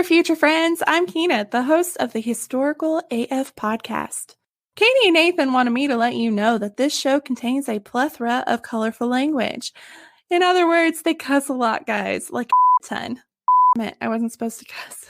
there, future friends. I'm Keena, the host of the Historical AF podcast. Katie and Nathan wanted me to let you know that this show contains a plethora of colorful language. In other words, they cuss a lot, guys, like a ton. I wasn't supposed to cuss.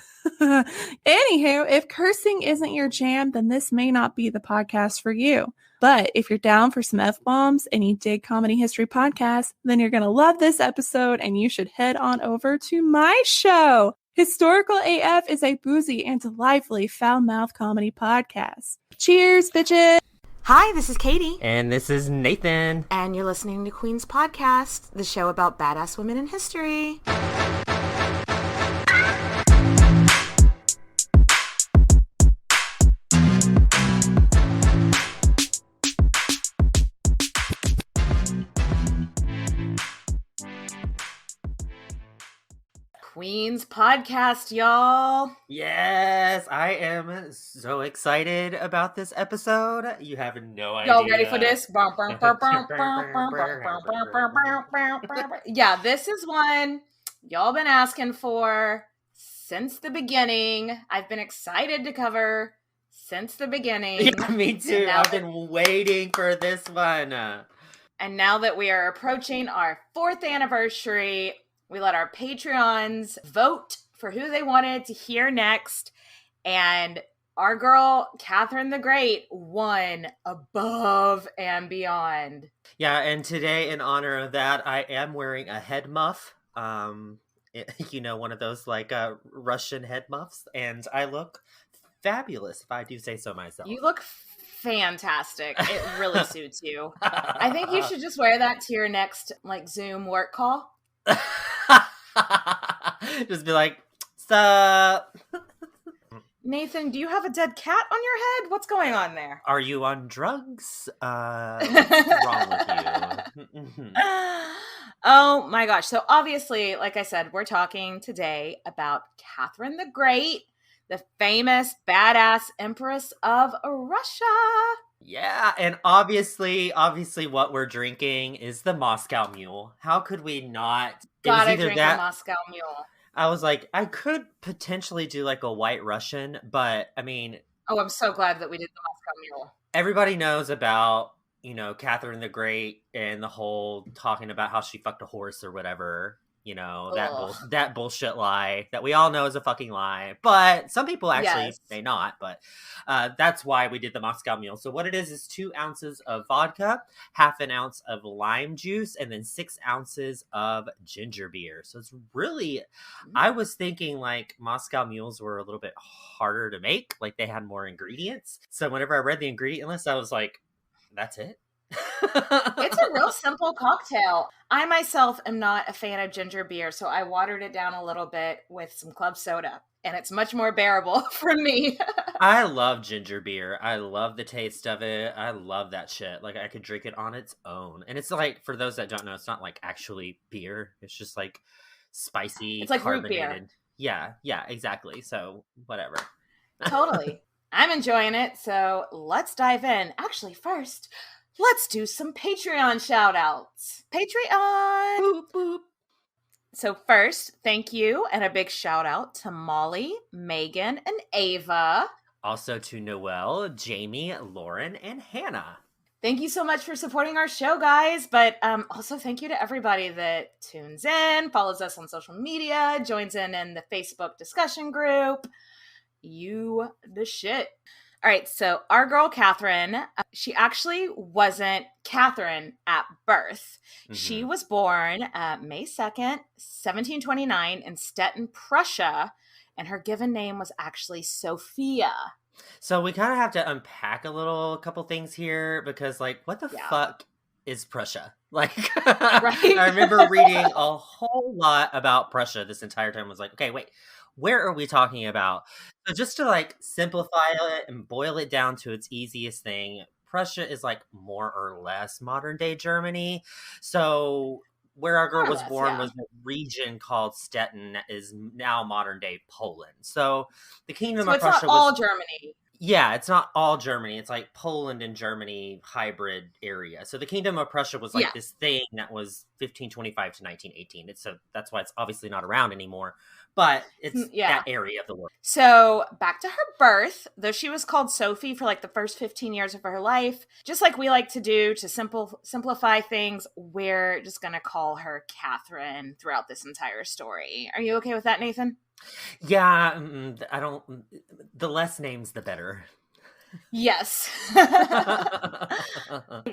Anywho, if cursing isn't your jam, then this may not be the podcast for you. But if you're down for some F-bombs and you dig comedy history podcasts, then you're going to love this episode and you should head on over to my show. Historical AF is a boozy and lively foul-mouthed comedy podcast. Cheers, bitches! Hi, this is Katie. And this is Nathan. And you're listening to Queen's Podcast, the show about badass women in history. Queen's Podcast, y'all. Yes, I am so excited about this episode. You have no idea. Y'all ready for this? Yeah, this is one y'all been asking for since the beginning. I've been excited to cover since the beginning. Yeah, me too. I've been waiting for this one. And now that we are approaching our 4th anniversary, we let our Patreons vote for who they wanted to hear next. And our girl, Catherine the Great, won Above and Beyond. Yeah, and today, in honor of that, I am wearing a head muff. One of those like Russian head muffs. And I look fabulous, if I do say so myself. You look fantastic. It really suits you. I think you should just wear that to your next Zoom work call. Just be like, sup? Nathan, do you have a dead cat on your head? What's going on there? Are you on drugs? What's wrong with you? Oh my gosh. So obviously, like I said, we're talking today about Catherine the Great, the famous badass empress of Russia. Yeah, and obviously what we're drinking is the Moscow Mule. How could we not? Gotta drink a Moscow Mule. I was like, I could potentially do like a White Russian, but I mean... Oh, I'm so glad that we did the Moscow Mule. Everybody knows about, Catherine the Great and the whole talking about how she fucked a horse or whatever. That bullshit lie that we all know is a fucking lie, but some people actually may not, but that's why we did the Moscow Mule. So what it is 2 ounces of vodka, half an ounce of lime juice, and then 6 ounces of ginger beer. So it's really, I was thinking like Moscow Mules were a little bit harder to make, like they had more ingredients. So whenever I read the ingredient list, I was like, that's it? It's a real simple cocktail. I myself am not a fan of ginger beer, so I watered it down a little bit with some club soda, and it's much more bearable for me. I love ginger beer. I love the taste of it. I love that shit. Like, I could drink it on its own. And it's like, for those that don't know, it's not like actually beer. It's just like spicy, it's like carbonated. Root beer. Yeah, exactly. So, whatever. Totally. I'm enjoying it, so let's dive in. Actually, first... let's do some Patreon shout-outs. Patreon! Boop, boop. So first, thank you and a big shout-out to Molly, Megan, and Ava. Also to Noelle, Jamie, Lauren, and Hannah. Thank you so much for supporting our show, guys. But also thank you to everybody that tunes in, follows us on social media, joins in the Facebook discussion group. You the shit. All right, so our girl Catherine, she actually wasn't Catherine at birth. Mm-hmm. She was born May 2nd, 1729 in Stettin, Prussia, and her given name was actually Sophia. So we kind of have to unpack a couple things here because, what the fuck is Prussia? Right? I remember reading a whole lot about Prussia this entire time. I was like, okay, wait. Where are we talking about? So just to simplify it and boil it down to its easiest thing, Prussia is more or less modern day Germany. So where our girl was born was a region called Stettin that is now modern day Poland. So the kingdom of Prussia was all Germany. Yeah, it's not all Germany. It's like Poland and Germany hybrid area. So the Kingdom of Prussia was like this thing that was 1525 to 1918. That's why it's obviously not around anymore. But it's that area of the world. So back to her birth, though she was called Sophie for like the first 15 years of her life, just like we like to do to simplify things, we're just going to call her Catherine throughout this entire story. Are you okay with that, Nathan? Yeah, the less names, the better. Yes.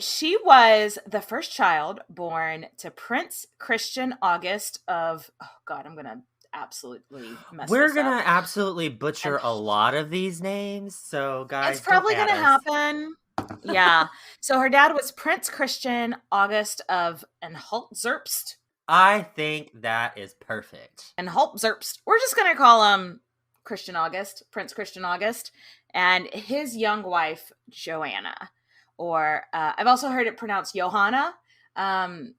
She was the first child born to Prince Christian August of, oh God, I'm going to absolutely mess We're this gonna up. absolutely butcher a lot of these names, so guys, it's probably gonna happen. Yeah. So her dad was Prince Christian August of Anhalt-Zerbst. I think that is perfect. Anhalt-Zerbst. We're just gonna call him Christian August, Prince Christian August, and his young wife Joanna, or I've also heard it pronounced Johanna. I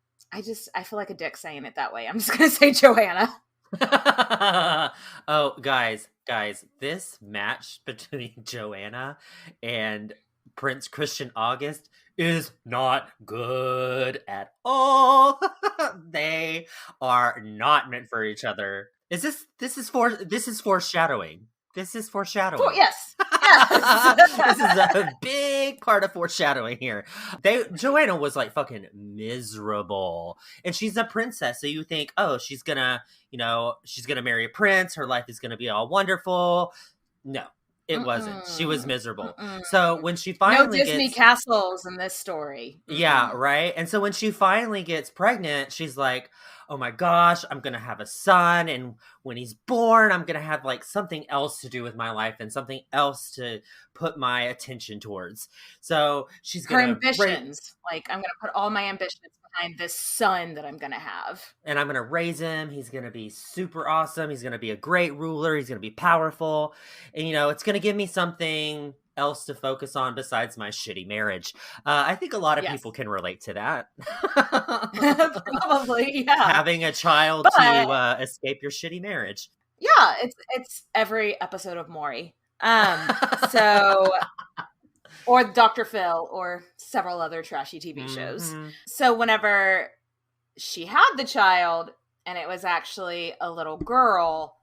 feel like a dick saying it that way. I'm just gonna say Joanna. Oh, guys, this match between Joanna and Prince Christian August is not good at all. They are not meant for each other. This is foreshadowing. This is foreshadowing. Yes. This is a big part of foreshadowing here. Joanna was like fucking miserable, and she's a princess, so you think, oh, she's gonna marry a prince. Her life is gonna be all wonderful. No, it wasn't. She was miserable. So when she finally no Disney castles in this story. Yeah, right. And so when she finally gets pregnant, she's like, oh my gosh, I'm going to have a son. And when he's born, I'm going to have like something else to do with my life and something else to put my attention towards. So she's going to... Her ambitions. Like, I'm going to put all my ambitions behind this son that I'm going to have. And I'm going to raise him. He's going to be super awesome. He's going to be a great ruler. He's going to be powerful. And, it's going to give me something else to focus on besides my shitty marriage. I think a lot of people can relate to that. Probably, yeah. Having a child to escape your shitty marriage. Yeah, it's every episode of Maury. Or Dr. Phil, or several other trashy TV shows. So whenever she had the child, and it was actually a little girl,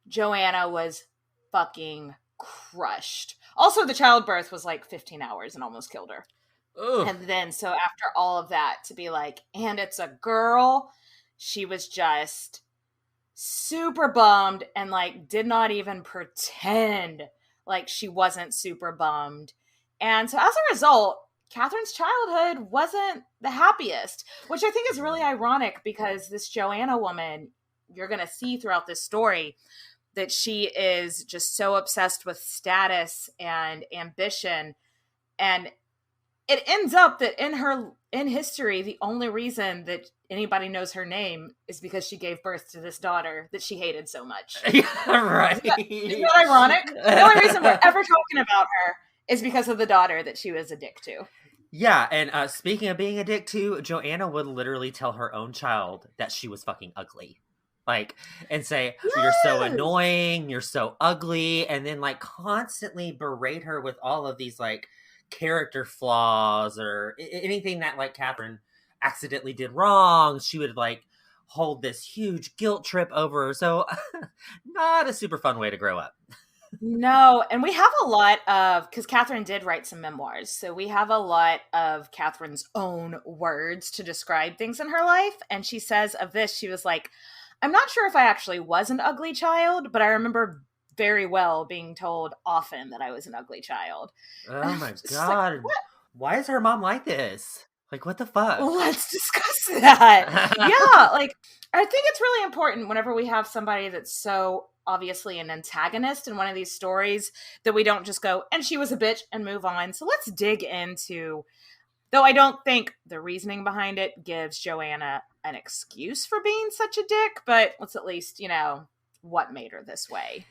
Joanna was fucking crushed. Also, the childbirth was like 15 hours and almost killed her. Ugh. And then, so after all of that, to be like, and it's a girl, she was just super bummed and like did not even pretend like she wasn't super bummed. And so as a result, Catherine's childhood wasn't the happiest, which I think is really ironic because this Joanna woman, you're going to see throughout this story, that she is just so obsessed with status and ambition. And it ends up that in history, the only reason that anybody knows her name is because she gave birth to this daughter that she hated so much. Yeah, right. Isn't that ironic? The only reason we're ever talking about her is because of the daughter that she was a dick to. Yeah, and speaking of being a dick to, Joanna would literally tell her own child that she was fucking ugly. Like, and say, you're so annoying, you're so ugly, and then like constantly berate her with all of these like character flaws or anything that like Catherine accidentally did wrong. She would like hold this huge guilt trip over her. So not a super fun way to grow up. No, and we have a lot of, because Catherine did write some memoirs, so we have a lot of Catherine's own words to describe things in her life. And she says of this, she was like, I'm not sure if I actually was an ugly child, but I remember very well being told often that I was an ugly child. Oh my God. Like, why is her mom like this? Like, what the fuck? Let's discuss that. Yeah, like, I think it's really important whenever we have somebody that's so obviously an antagonist in one of these stories that we don't just go, and she was a bitch, and move on. So let's dig into, though I don't think the reasoning behind it gives Joanna an excuse for being such a dick, but let's at least, what made her this way.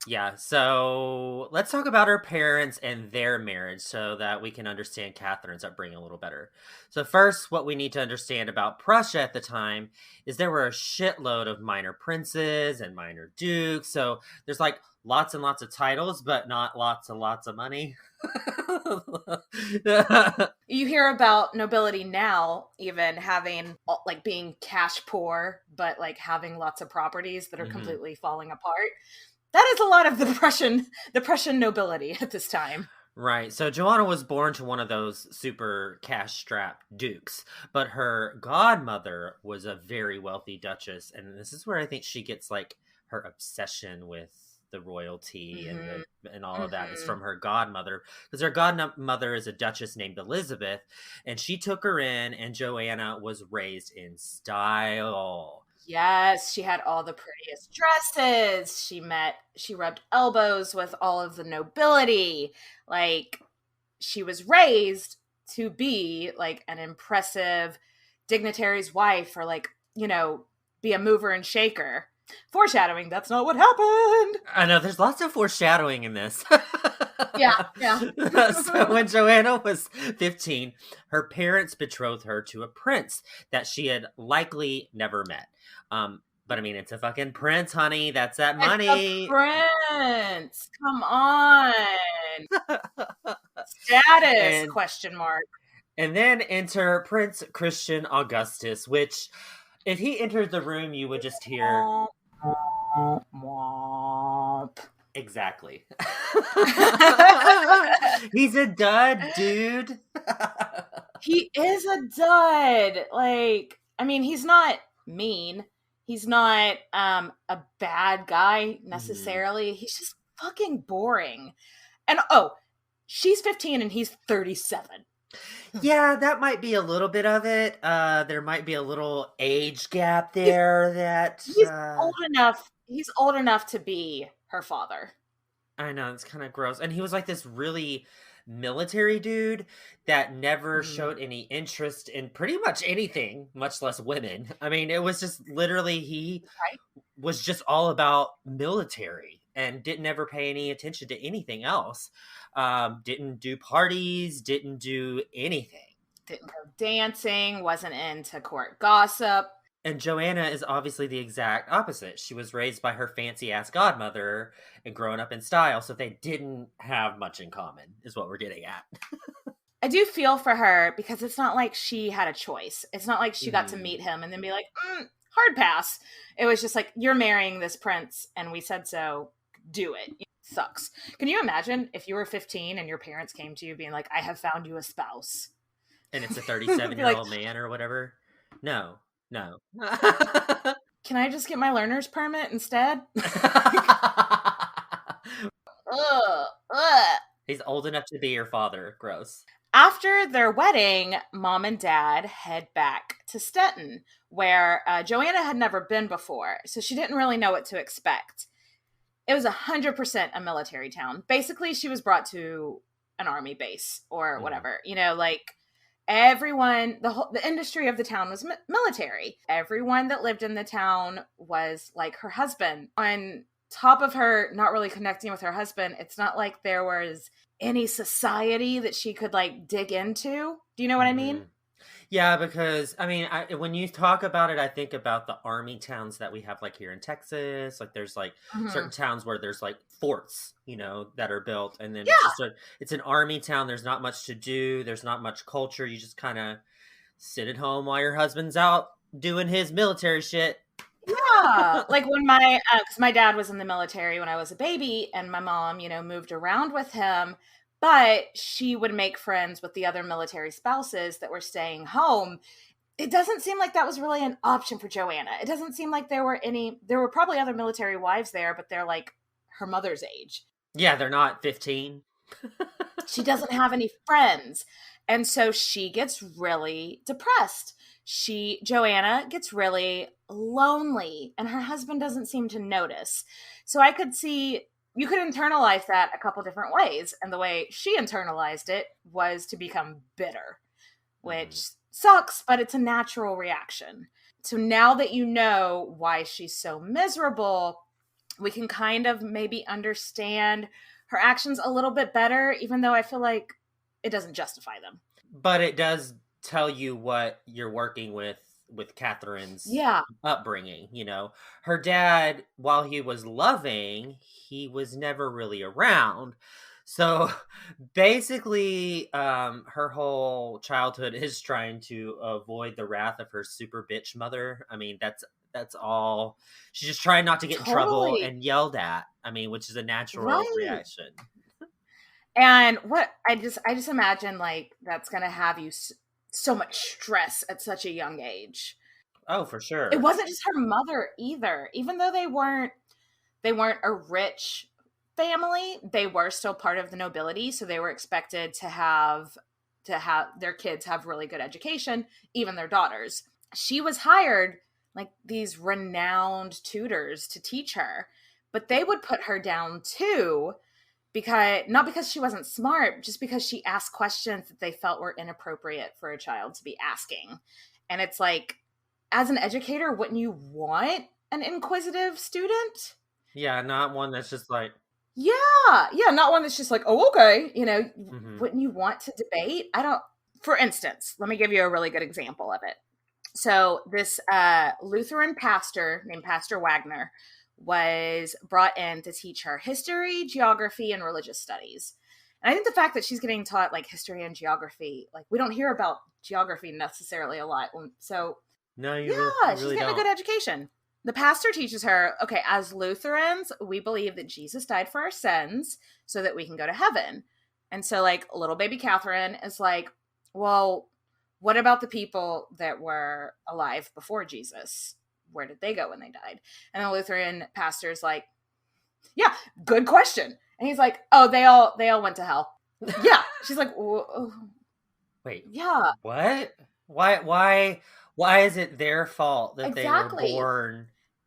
Yeah, so let's talk about her parents and their marriage so that we can understand Catherine's upbringing a little better. So, first, what we need to understand about Prussia at the time is there were a shitload of minor princes and minor dukes. So, there's like lots and lots of titles, but not lots and lots of money. You hear about nobility now, even having like being cash poor, but like having lots of properties that are completely falling apart. That is a lot of the Prussian nobility at this time. Right. So Joanna was born to one of those super cash-strapped dukes, but her godmother was a very wealthy duchess, and this is where I think she gets like her obsession with the royalty and all of that is from her godmother, because her godmother is a duchess named Elizabeth, and she took her in, and Joanna was raised in style. Yes, she had all the prettiest dresses. She rubbed elbows with all of the nobility. Like, she was raised to be like an impressive dignitary's wife, or like, be a mover and shaker. Foreshadowing, that's not what happened. I know, there's lots of foreshadowing in this. Yeah. So when Joanna was 15, her parents betrothed her to a prince that she had likely never met. But I mean, it's a fucking prince, honey. That's that money. It's a prince. Come on. Status, question mark. And then enter Prince Christian Augustus, which, if he entered the room, you would just hear... Exactly. He's a dud, dude. He is a dud. Like, I mean, he's not mean. He's not a bad guy necessarily. He's just fucking boring. And she's 15 and he's 37. Yeah, that might be a little bit of it. There might be a little age gap there. He's old enough. He's old enough to be her father. I know, it's kind of gross. And he was like this really military dude that never showed any interest in pretty much anything, much less women. I mean, it was just literally he was just all about military and didn't ever pay any attention to anything else. Didn't do parties, didn't do anything. Didn't go dancing, wasn't into court gossip. And Joanna is obviously the exact opposite. She was raised by her fancy-ass godmother and growing up in style, so they didn't have much in common, is what we're getting at. I do feel for her, because it's not like she had a choice. It's not like she got to meet him and then be like, hard pass. It was just like, you're marrying this prince, and we said so, do it. It sucks. Can you imagine if you were 15 and your parents came to you being like, I have found you a spouse? And it's a 37-year-old man or whatever? No. Can I just get my learner's permit instead? He's old enough to be your father. Gross. After their wedding, Mom and Dad head back to Stettin, where Joanna had never been before, so she didn't really know what to expect. It was 100% a military town. Basically, she was brought to an army base or whatever. Like, everyone, the industry of the town was military. Everyone that lived in the town was like her husband. On top of her not really connecting with her husband, it's not like there was any society that she could like dig into. Do you know what I mean? Yeah, because I mean, when you talk about it, I think about the army towns that we have like here in Texas. Like there's like certain towns where there's like forts, that are built, and then it's an army town. There's not much to do. There's not much culture. You just kind of sit at home while your husband's out doing his military shit. Yeah, like when because my dad was in the military when I was a baby, and my mom, moved around with him. But she would make friends with the other military spouses that were staying home. It doesn't seem like that was really an option for Joanna. It doesn't seem like there were probably other military wives there, but they're like her mother's age. Yeah, they're not 15. She doesn't have any friends. And so she gets really depressed. Joanna gets really lonely, and her husband doesn't seem to notice. So I could see... You could internalize that a couple different ways. And the way she internalized it was to become bitter, which sucks, but it's a natural reaction. So now that you know why she's so miserable, we can kind of maybe understand her actions a little bit better, even though I feel like it doesn't justify them. But it does tell you what you're working with Catherine's upbringing. You know, her dad, while he was loving, he was never really around. So basically, her whole childhood is trying to avoid the wrath of her super bitch mother. I mean, that's all. She's just trying not to get in trouble and yelled at. I mean, which is a natural reaction. And what I just imagine, like, that's gonna have you so much stress at such a young age. Oh, for sure. It wasn't just her mother either. Even though they weren't a rich family, they were still part of the nobility, so they were expected to have their kids have really good education, even their daughters. She was hired like these renowned tutors to teach her, but they would put her down too, because not because she wasn't smart, just because she asked questions that they felt were inappropriate for a child to be asking. And it's like, as an educator, wouldn't you want an inquisitive student? Yeah, not one that's just like, not one that's just like, oh, okay, you know, wouldn't you want to debate? For instance, let me give you a really good example of it. So this Lutheran pastor named Pastor Wagner was brought in to teach her history, geography, and religious studies. And I think the fact that she's getting taught like history and geography, like we don't hear about geography necessarily a lot. So no, she's getting a good education. The pastor teaches her, okay, as Lutherans, we believe that Jesus died for our sins so that we can go to heaven. And so like little baby Catherine is like, well, what about the people that were alive before Jesus? Where did they go when they died? And the Lutheran pastor's like, yeah, good question. And he's like, oh, they all went to hell. Yeah. She's like, wait, yeah. What? Why is it their fault that they were born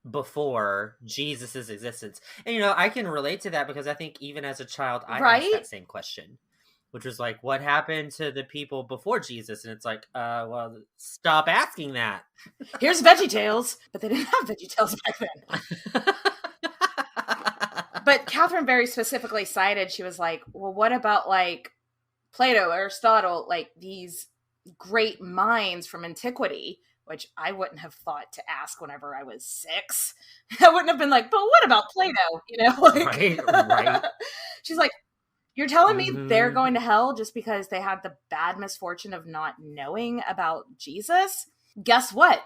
before Jesus's existence? And you know, I can relate to that because I think even as a child, I asked that same question, which was like, what happened to the people before Jesus? And it's like, well, stop asking that. Here's VeggieTales, but they didn't have VeggieTales back then. But Catherine very specifically cited, she was like, well, what about like Plato, Aristotle, like these great minds from antiquity, which I wouldn't have thought to ask whenever I was 6. I wouldn't have been like, but what about Plato? You know, like, right. She's like, you're telling me they're going to hell just because they had the bad misfortune of not knowing about Jesus? Guess what?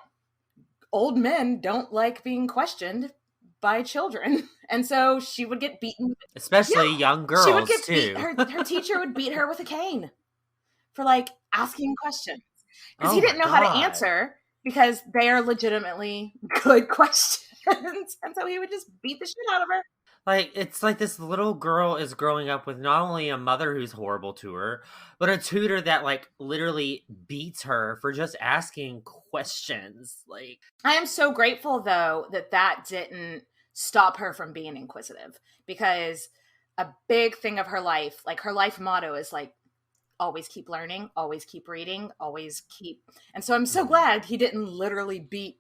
Old men don't like being questioned by children. And so she would get beaten. Especially young girls, she would get too. Her teacher would beat her with a cane for, like, asking questions. Because he didn't know how to answer because they are legitimately good questions. And so he would just beat the shit out of her. Like, it's like this little girl is growing up with not only a mother who's horrible to her, but a tutor that, like, literally beats her for just asking questions. Like, I am so grateful, though, that didn't stop her from being inquisitive. Because a big thing of her life, like, her life motto is, like, always keep learning, always keep reading, always keep... And so I'm so glad he didn't literally beat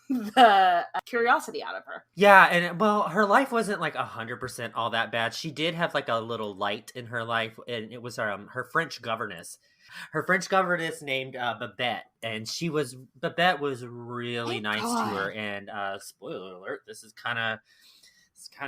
the curiosity out of her. Yeah, and well, her life wasn't like 100% all that bad. She did have like a little light in her life, and it was her French governess. Her French governess named Babette, and Babette was really nice to her. And spoiler alert, this kind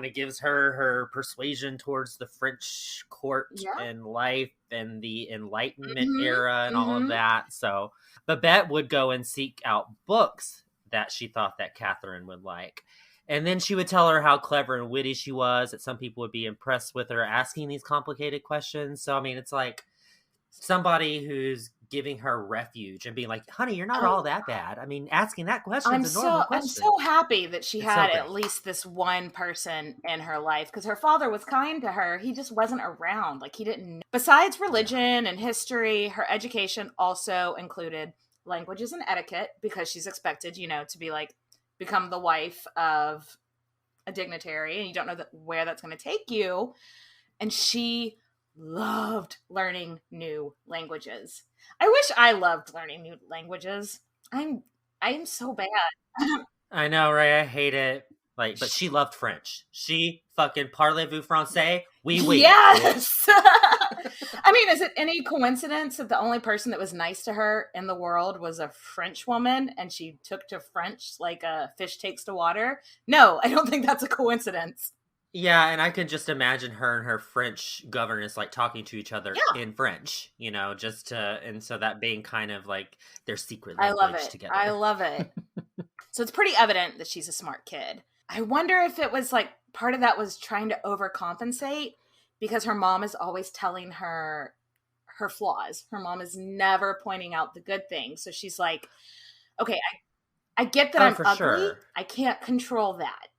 of gives her persuasion towards the French court and life and the Enlightenment era and all of that. So Babette would go and seek out books that she thought that Catherine would like. And then she would tell her how clever and witty she was, that some people would be impressed with her asking these complicated questions. So, I mean, it's like somebody who's giving her refuge and being like, honey, you're not all that bad. I mean, asking that question is a normal question. I'm so happy that she had at least this one person in her life, because her father was kind to her. He just wasn't around. Like, he didn't know. Besides religion and history, her education also included languages and etiquette, because she's expected, you know, to be like, become the wife of a dignitary, and you don't know where that's going to take you. And she loved learning new languages. I wish I loved learning new languages. I'm so bad. I know, right? I hate it. Like, but she loved French. She fucking parlez-vous français? Oui. Yes! I mean, is it any coincidence that the only person that was nice to her in the world was a French woman and she took to French like a fish takes to water? No, I don't think that's a coincidence. Yeah, and I could just imagine her and her French governess like talking to each other in French, you know, just to, and so that being kind of like their secret language together. I love it. So it's pretty evident that she's a smart kid. I wonder if it was like part of that was trying to overcompensate because her mom is always telling her her flaws. Her mom is never pointing out the good things. So she's like, okay, I get that I'm ugly. Sure. I can't control that.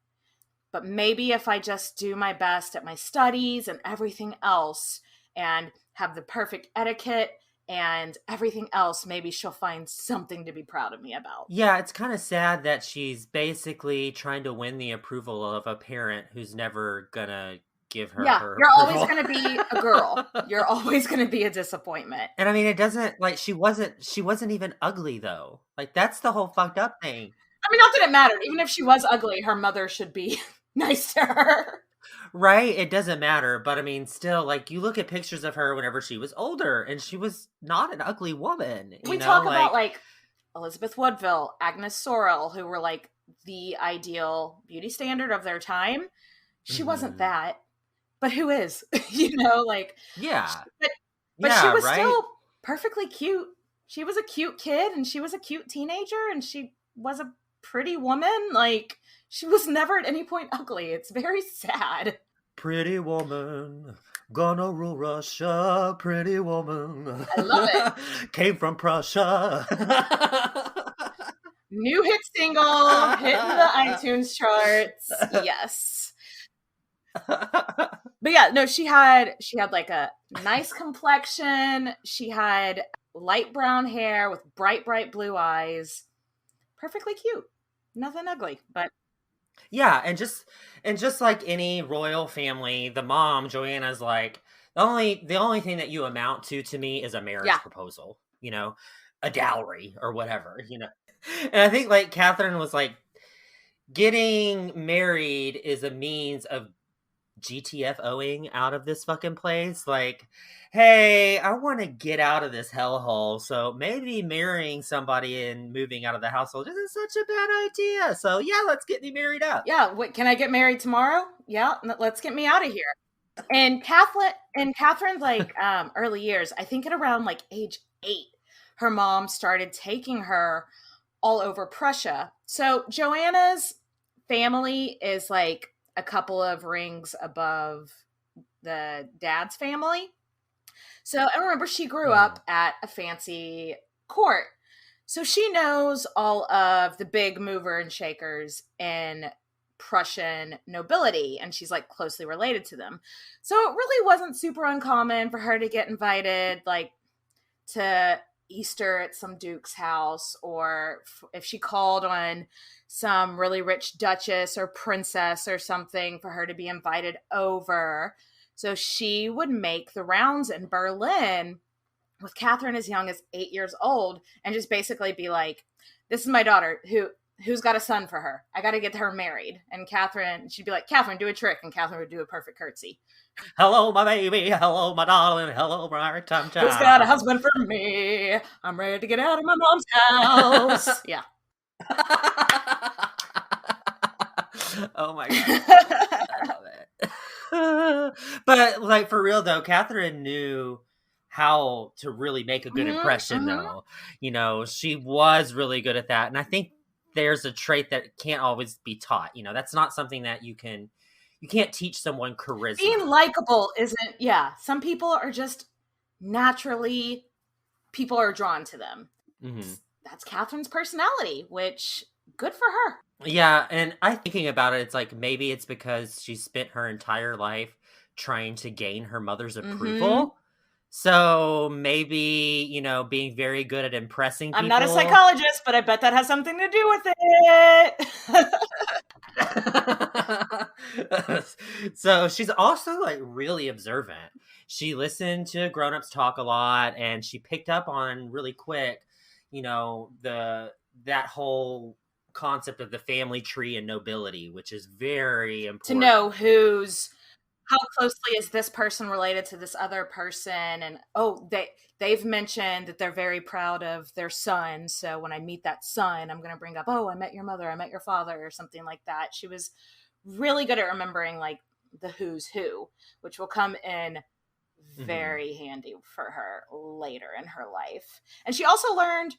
But maybe if I just do my best at my studies and everything else and have the perfect etiquette and everything else, maybe she'll find something to be proud of me about. Yeah, it's kind of sad that she's basically trying to win the approval of a parent who's never gonna give her her you're approval. Always gonna be a girl. You're always gonna be a disappointment. And I mean, it doesn't, like, she wasn't even ugly, though. Like, that's the whole fucked up thing. I mean, not that it mattered. Even if she was ugly, her mother should be nice to her. Right, it doesn't matter, but I mean, still, like, you look at pictures of her whenever she was older, and she was not an ugly woman. We talk about, like, Elizabeth Woodville, Agnes Sorrell, who were, like, the ideal beauty standard of their time. She wasn't that. But who is? You know, like... Yeah. But she was still perfectly cute. She was a cute kid, and she was a cute teenager, and she was a pretty woman. Like... She was never at any point ugly. It's very sad. Pretty woman, gonna rule Russia. Pretty woman. I love it. Came from Prussia. New hit single, hitting the iTunes charts. Yes. But yeah, no, she had like a nice complexion. She had light brown hair with bright blue eyes. Perfectly cute. Nothing ugly, but... Yeah, and just like any royal family, the mom, Joanna's like, the only thing that you amount to me is a marriage proposal, you know, a dowry or whatever, you know. And I think like Catherine was like, getting married is a means of GTFOing out of this fucking place. Like, hey, I want to get out of this hellhole, so maybe marrying somebody and moving out of the household isn't such a bad idea. So yeah, let's get me married up. Yeah, can I get married tomorrow? Yeah, let's get me out of here. And Catherine's like early years, I think at around like age 8, her mom started taking her all over Prussia. So Joanna's family is like a couple of rings above the dad's family. So I remember she grew up at a fancy court. So she knows all of the big mover and shakers in Prussian nobility, and she's like closely related to them. So it really wasn't super uncommon for her to get invited like to Easter at some duke's house, or if she called on some really rich duchess or princess or something, for her to be invited over. So she would make the rounds in Berlin with Catherine as young as 8 years old and just basically be like, this is my daughter who's got a son for her. I got to get her married. And Catherine, she'd be like, Catherine, do a trick. And Catherine would do a perfect curtsy. Hello, my baby. Hello, my darling. Hello, my ragtime child. Who's got a husband for me? I'm ready to get out of my mom's house. Yeah. Oh my God. I love it. But like for real though, Catherine knew how to really make a good impression though. You know, she was really good at that. And I think there's a trait that can't always be taught. You know, that's not something that you can't teach someone charisma. Being likable isn't, some people are just naturally, people are drawn to them. Mm-hmm. That's Catherine's personality, which good for her. Yeah, and I'm thinking about it, it's like maybe it's because she spent her entire life trying to gain her mother's approval. Mm-hmm. So maybe, you know, being very good at impressing people. I'm not a psychologist, but I bet that has something to do with it. So she's also like really observant. She listened to grown-ups talk a lot, and she picked up on really quick, you know, that whole concept of the family tree and nobility, which is very important. To know how closely is this person related to this other person. And they've mentioned that they're very proud of their son. So when I meet that son, I'm going to bring up, oh, I met your mother, I met your father, or something like that. She was really good at remembering like the who's who, which will come in very handy for her later in her life. And she also learned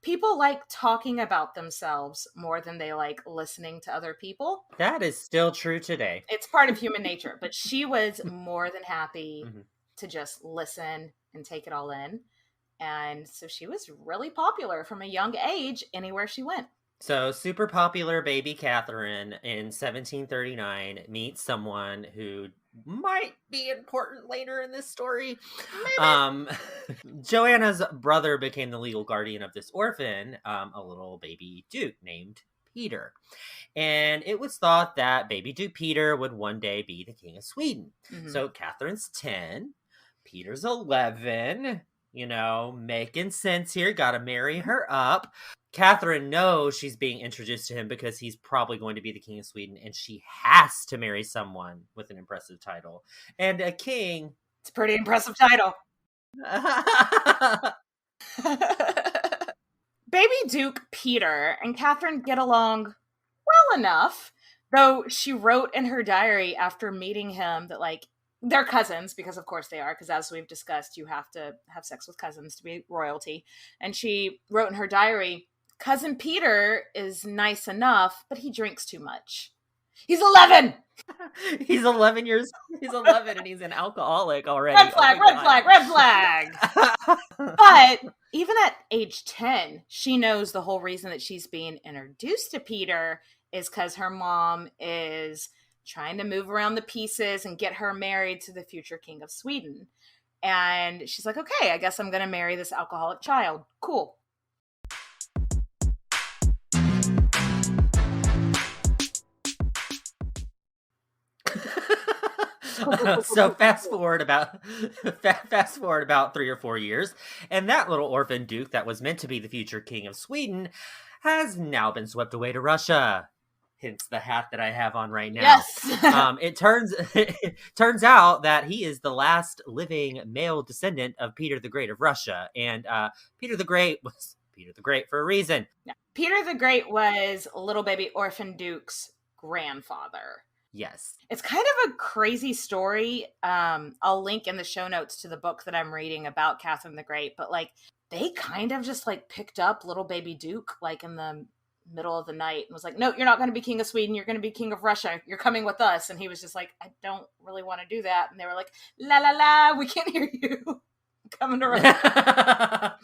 people like talking about themselves more than they like listening to other people. That is still true today. It's part of human nature, but she was more than happy to just listen and take it all in. And so she was really popular from a young age anywhere she went. So super popular baby Catherine in 1739 meets someone who might be important later in this story. Joanna's brother became the legal guardian of this orphan, a little baby Duke named Peter. And it was thought that baby Duke Peter would one day be the king of Sweden. So Catherine's 10, Peter's 11, making sense here. Gotta marry her up. Catherine knows she's being introduced to him because he's probably going to be the king of Sweden, and she has to marry someone with an impressive title. And a king... It's a pretty impressive title. Baby Duke Peter and Catherine get along well enough, though she wrote in her diary after meeting him that, like, they're cousins, because of course they are, because as we've discussed, you have to have sex with cousins to be royalty. And she wrote in her diary, Cousin Peter is nice enough, but he drinks too much. He's 11! He's 11 and he's an alcoholic already. Red flag. But even at age 10, she knows the whole reason that she's being introduced to Peter is because her mom is trying to move around the pieces and get her married to the future king of Sweden. And she's like, okay, I guess I'm going to marry this alcoholic child. Cool. So fast forward about 3 or 4 years, and that little orphan duke that was meant to be the future king of Sweden has now been swept away to Russia. Hence the hat that I have on right now. Yes. It turns out that he is the last living male descendant of Peter the Great of Russia, and Peter the Great was Peter the Great for a reason. Yeah. Peter the Great was little baby orphan duke's grandfather. Yes. It's kind of a crazy story. I'll link in the show notes to the book that I'm reading about Catherine the Great, but like they kind of just like picked up little baby Duke like in the middle of the night and was like, no, you're not going to be king of Sweden. You're going to be king of Russia. You're coming with us. And he was just like, I don't really want to do that. And they were like, la la la, we can't hear you. I'm coming to Russia.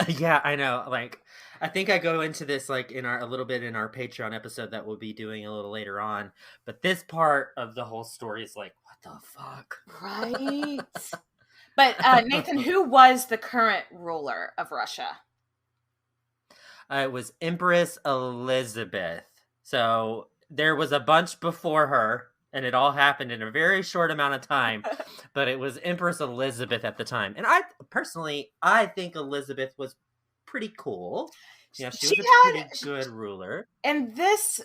Yeah, I know. Like, I think I go into this like a little bit in our Patreon episode that we'll be doing a little later on. But this part of the whole story is like, what the fuck? Right. But Nathan, who was the current ruler of Russia? It was Empress Elizabeth. So there was a bunch before her, and it all happened in a very short amount of time. But it was Empress Elizabeth at the time. And I think Elizabeth was pretty cool. She was a pretty good ruler. In this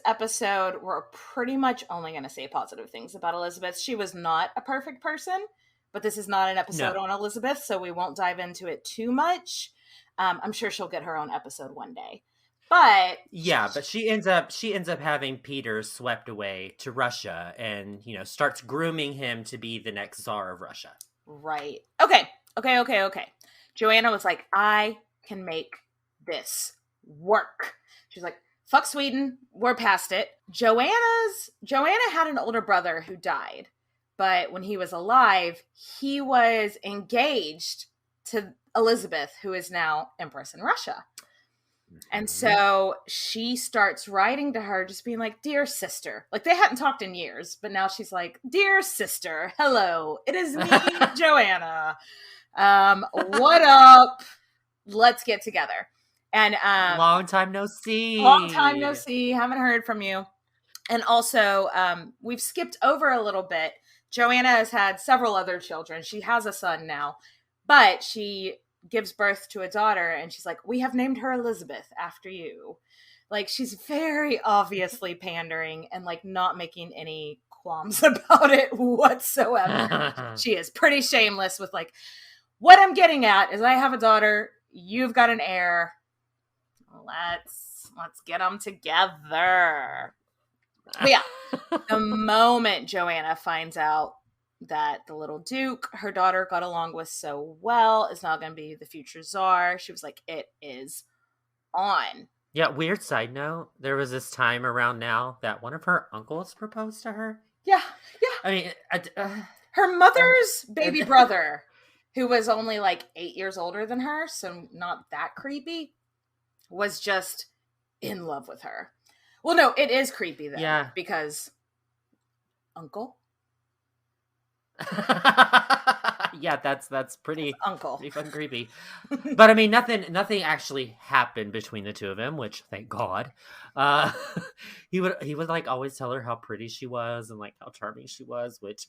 episode, we're pretty much only going to say positive things about Elizabeth. She was not a perfect person, but this is not an episode on Elizabeth, so we won't dive into it too much. I'm sure she'll get her own episode one day. But yeah, but she ends up having Peter swept away to Russia and, starts grooming him to be the next Tsar of Russia. Right. Okay. Joanna was like, I can make this work. She's like, fuck Sweden. We're past it. Joanna had an older brother who died, but when he was alive, he was engaged to Elizabeth, who is now Empress in Russia. And so she starts writing to her, just being like, dear sister. Like, they hadn't talked in years, but now she's like, dear sister, hello, it is me, Joanna. What up? Let's get together. And long time no see. Haven't heard from you. And also, we've skipped over a little bit. Joanna has had several other children. She has a son now, but she gives birth to a daughter, and she's like, we have named her Elizabeth after you. Like, she's very obviously pandering and, like, not making any qualms about it whatsoever. She is pretty shameless with, like, what I'm getting at is I have a daughter, you've got an heir. Let's get them together. But yeah, the moment Joanna finds out that the little Duke, her daughter, got along with so well, is now going to be the future czar, she was like, it is on. Yeah, weird side note. There was this time around now that one of her uncles proposed to her. Yeah. I mean, her mother's baby brother, who was only like 8 years older than her, so not that creepy, was just in love with her. Well, no, it is creepy though. Yeah. Because uncle? Yeah, that's pretty uncle. Pretty fucking creepy. But I mean, nothing actually happened between the two of them, which thank God. He would like always tell her how pretty she was and like how charming she was, which.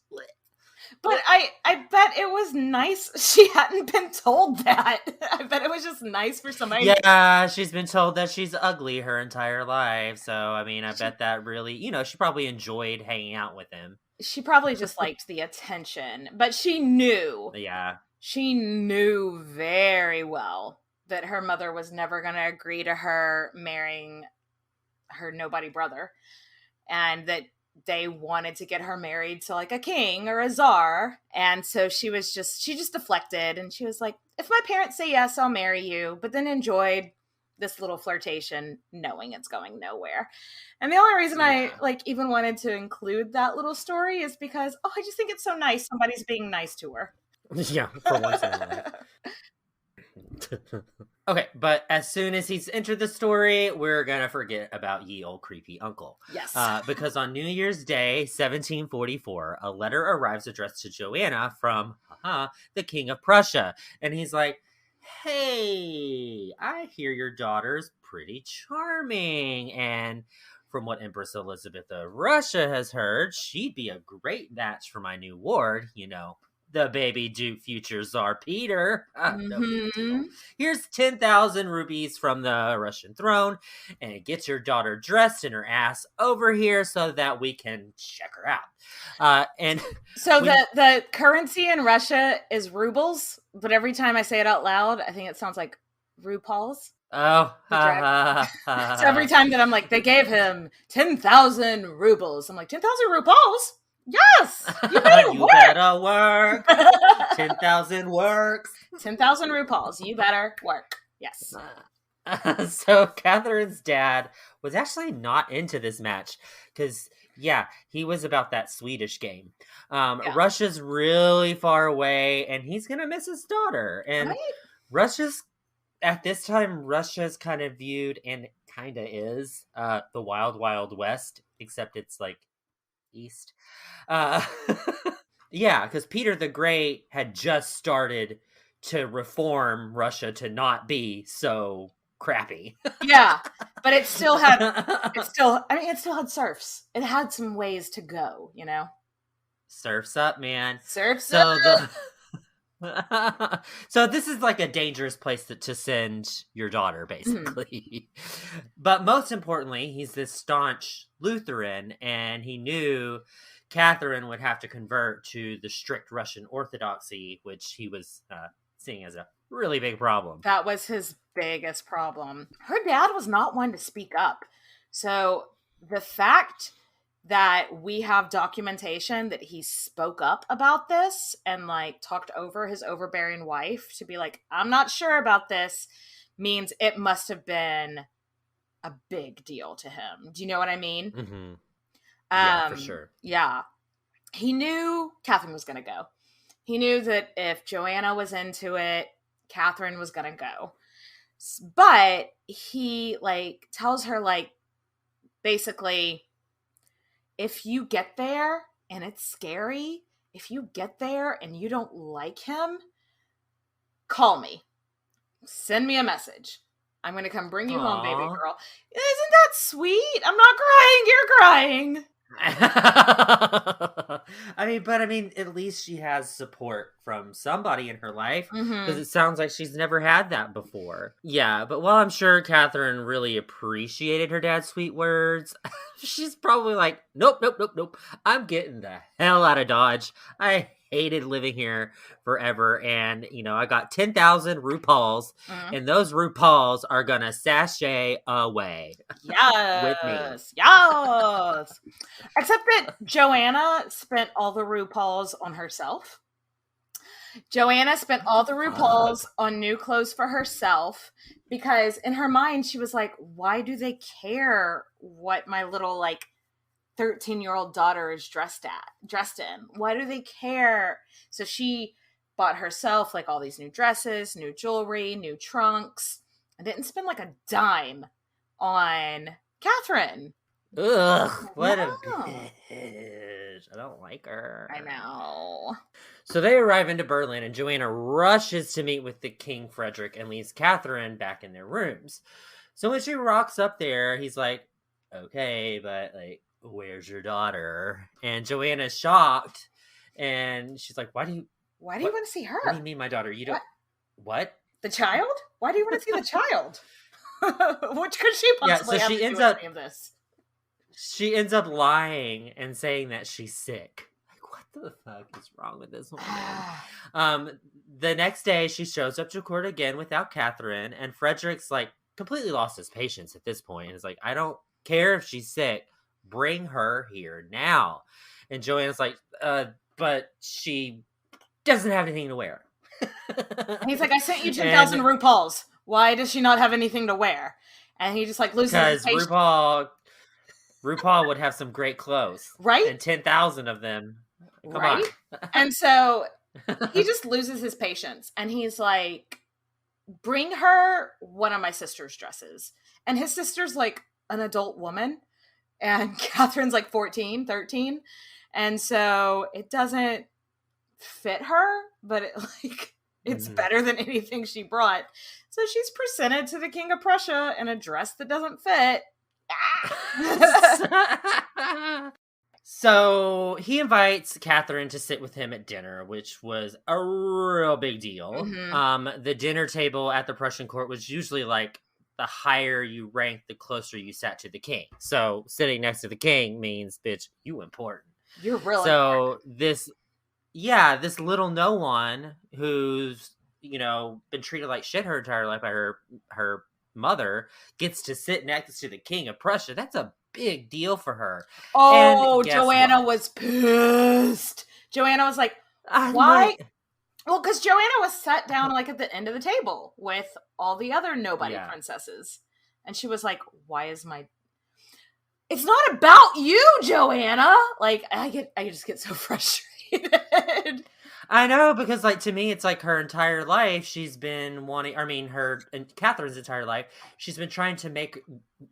But I bet it was nice she hadn't been told that. I bet it was just nice for somebody. Yeah, she's been told that she's ugly her entire life. So, I mean, I bet that really, she probably enjoyed hanging out with him. She probably just liked the attention. But she knew. Yeah. She knew very well that her mother was never going to agree to her marrying her nobody brother. And that they wanted to get her married to like a king or a czar. And so she just deflected and she was like, if my parents say yes, I'll marry you, but then enjoyed this little flirtation knowing it's going nowhere. And the only reason I like even wanted to include that little story is because, I just think it's so nice somebody's being nice to her. Yeah, for once in a while. Okay, but as soon as he's entered the story, we're gonna forget about ye old creepy uncle. Yes. Because on New Year's Day, 1744, a letter arrives addressed to Joanna from the King of Prussia. And he's like, hey, I hear your daughter's pretty charming. And from what Empress Elizabeth of Russia has heard, she'd be a great match for my new ward, the baby Duke future Tsar Peter. No big deal. Here's 10,000 rupees from the Russian throne, and get your daughter dressed and her ass over here so that we can check her out. And so the currency in Russia is rubles, but every time I say it out loud, I think it sounds like RuPaul's. Oh, so every time that I'm like, they gave him 10,000 rubles, I'm like, 10,000 rubles? Yes, you better work. 10,000 works. 10,000 RuPauls. You better work. Yes. So Catherine's dad was actually not into this match because, he was about that Swedish game. Russia's really far away, and he's gonna miss his daughter. And Russia's kind of viewed, and kind of is, the Wild Wild West, except it's like East. Because Peter the Great had just started to reform Russia to not be so crappy. But it still had serfs. It had some ways to go, Surfs up, man. Surfs up. So this is like a dangerous place to send your daughter, basically. But most importantly, he's this staunch Lutheran, and he knew Catherine would have to convert to the strict Russian Orthodoxy, which he was seeing as a really big problem. That was his biggest problem. Her dad was not one to speak up. So the fact that we have documentation that he spoke up about this and like talked over his overbearing wife to be like, I'm not sure about this, means it must have been a big deal to him. Do you know what I mean? Mm-hmm. Yeah, for sure. Yeah. He knew Catherine was going to go. He knew that if Joanna was into it, Catherine was going to go. But he like tells her like, basically, if you get there and it's scary, if you get there and you don't like him, call me. Send me a message. I'm going to come bring you home, baby girl. Isn't that sweet? I'm not crying. You're crying. I mean, at least she has support from somebody in her life, because Mhm. it sounds like she's never had that before. Yeah, but while I'm sure Catherine really appreciated her dad's sweet words, she's probably like, nope, nope, nope, nope. I'm getting the hell out of Dodge. I hated living here forever, and, you know, I got 10,000 RuPauls, Mm. and those RuPauls are gonna sashay away with me. Yes. Yes. Except that Joanna spent all the RuPauls on herself. Joanna spent all the RuPauls on new clothes for herself because in her mind she was like, why do they care what my little like 13-year-old daughter is dressed in? Why do they care? So she bought herself like all these new dresses, new jewelry, new trunks. I didn't spend like a dime on Catherine. Ugh, what a No. bitch. I don't like her. I know. So they arrive into Berlin, and Joanna rushes to meet with the King Frederick and leaves Catherine back in their rooms. So when she rocks up there, he's like, okay, but like, where's your daughter? And Joanna's shocked, and she's like, why do you want to see her? What do you mean my daughter? You don't... What? The child? Why do you want to see the child? Which could she possibly have to do with any of this? She ends up lying and saying that she's sick. Like, what the fuck is wrong with this woman? The next day, she shows up to court again without Catherine, and Frederick's like completely lost his patience at this point. And is like, I don't care if she's sick. Bring her here now. And Joanna's like, but she doesn't have anything to wear. And he's like, I sent you 10,000 RuPauls. Why does she not have anything to wear? And he just like loses his patience. RuPaul would have some great clothes. Right? And 10,000 of them. Come on. And so he just loses his patience. And he's like, bring her one of my sister's dresses. And his sister's like an adult woman. And Catherine's like 14, 13. And so it doesn't fit her, but it's better than anything she brought. So she's presented to the King of Prussia in a dress that doesn't fit. So he invites Catherine to sit with him at dinner, which was a real big deal. The dinner table at the Prussian court was usually like the higher you rank, the closer you sat to the king. So sitting next to the king means, bitch, you important. You're really important. This little no one who's, you know, been treated like shit her entire life by her mother gets to sit next to the King of Prussia. That's a big deal for her. Oh, Joanna was pissed. Joanna was like, why? Well, because Joanna was sat down like at the end of the table with all the other nobody princesses. And she was like, why is my... It's not about you, Joanna! Like, I just get so frustrated. I know, because, like, to me, it's like her entire life, she's been wanting, Catherine's entire life, she's been trying to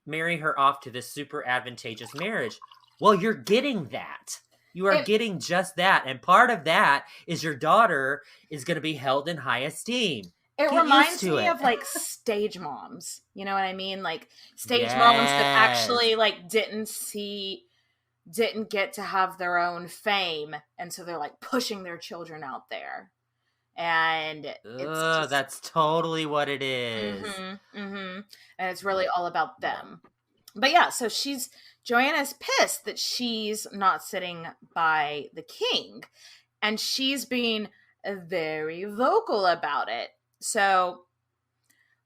marry her off to this super advantageous marriage. Well, you're getting that. You are getting just that. And part of that is your daughter is going to be held in high esteem. It reminds me of, like, stage moms. You know what I mean? Like, stage moms that actually, like, didn't get to have their own fame, and so they're like pushing their children out there, and that's totally what it is. And it's really all about them. But yeah, so Joanna's pissed that she's not sitting by the king, and she's being very vocal about it. So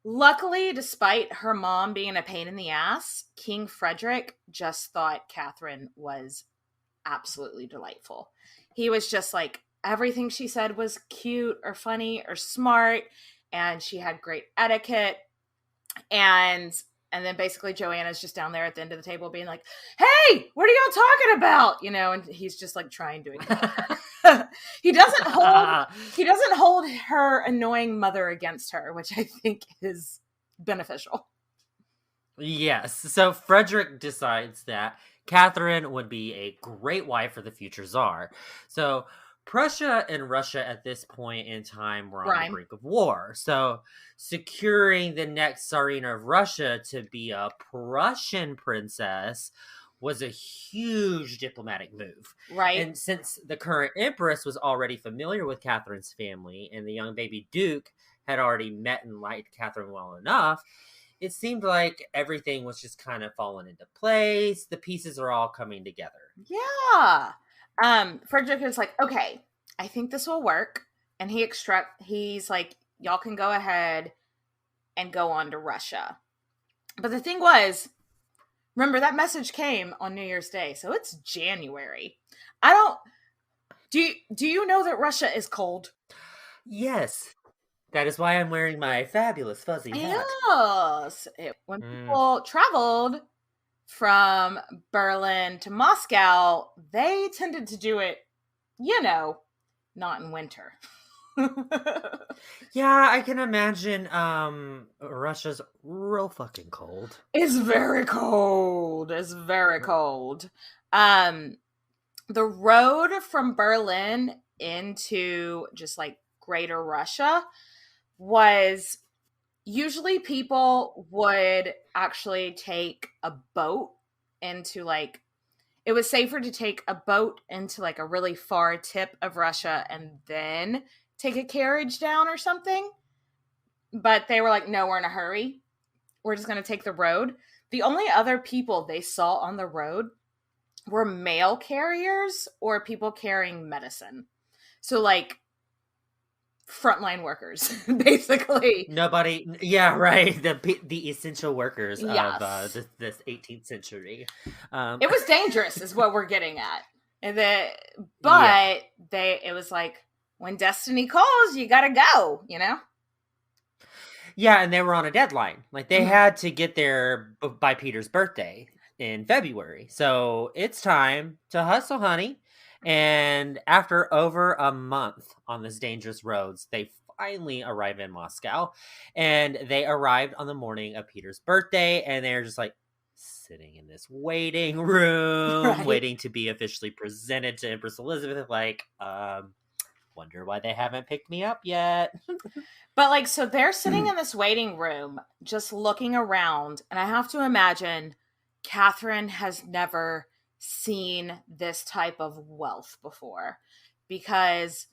luckily, despite her mom being a pain in the ass, King Frederick just thought Catherine was absolutely delightful. He was just like, everything she said was cute or funny or smart, and she had great etiquette. And then basically Joanna's just down there at the end of the table being like, hey, what are y'all talking about? You know, and he's just like trying to ignore her. He doesn't hold her annoying mother against her, which I think is beneficial. Yes. So Frederick decides that Catherine would be a great wife for the future Tsar. So Prussia and Russia at this point in time were on the brink of war. So securing the next Tsarina of Russia to be a Prussian princess was a huge diplomatic move. Right. And since the current empress was already familiar with Catherine's family and the young baby duke had already met and liked Catherine well enough, it seemed like everything was just kind of falling into place. The pieces are all coming together. Yeah. Frederick is like, okay, I think this will work. And he's like, y'all can go ahead and go on to Russia. But the thing was, remember that message came on New Year's Day, so it's January. Do you know that Russia is cold? Yes. That is why I'm wearing my fabulous fuzzy hat. Yes. When people traveled from Berlin to Moscow, they tended to do it, not in winter. Yeah, I can imagine Russia's real fucking cold. It's very cold. It's very cold. The road from Berlin into just like greater Russia was usually people would actually take a boat into like, it was safer to take a boat into like a really far tip of Russia and then take a carriage down or something. But they were like, no, we're in a hurry. We're just going to take the road. The only other people they saw on the road were mail carriers or people carrying medicine. So like frontline workers, basically. Nobody, yeah, right. The essential workers Yes. of this 18th century. It was dangerous, is what we're getting at. And it was like, when destiny calls, you gotta go, Yeah, and they were on a deadline. Like they had to get there by Peter's birthday in February. So it's time to hustle, honey. And after over a month on this dangerous roads, they finally arrive in Moscow. And they arrived on the morning of Peter's birthday. And they're just like sitting in this waiting room, Right. waiting to be officially presented to Empress Elizabeth. Like, wonder why they haven't picked me up yet. But like, so they're sitting in this waiting room, just looking around. And I have to imagine Catherine has never seen this type of wealth before, because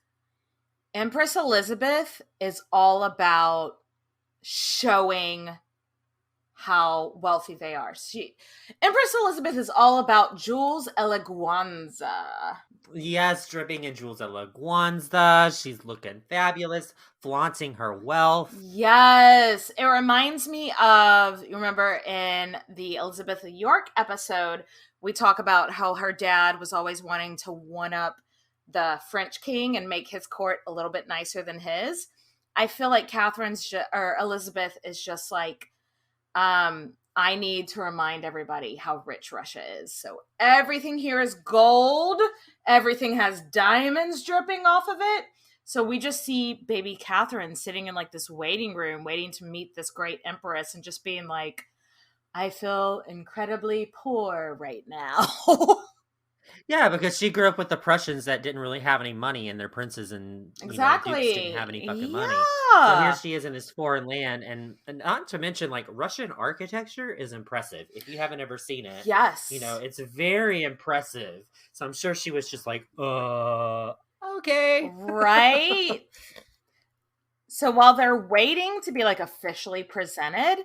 Empress Elizabeth is all about showing how wealthy they are. Empress Elizabeth is all about jewels eleganza. Yes, dripping in jewels eleganza. She's looking fabulous, flaunting her wealth. Yes, it reminds me of, you remember in the Elizabeth of York episode, we talk about how her dad was always wanting to one-up the French king and make his court a little bit nicer than his. I feel like Elizabeth is just like, I need to remind everybody how rich Russia is. So everything here is gold. Everything has diamonds dripping off of it. So we just see baby Catherine sitting in like this waiting room, waiting to meet this great empress and just being like, I feel incredibly poor right now. Yeah, because she grew up with the Prussians that didn't really have any money, and their princes and Exactly. dukes didn't have any fucking money. Yeah. So here she is in this foreign land, and not to mention, like, Russian architecture is impressive. If you haven't ever seen it, Yes. it's very impressive. So I'm sure she was just like, okay. Right? So while they're waiting to be like officially presented,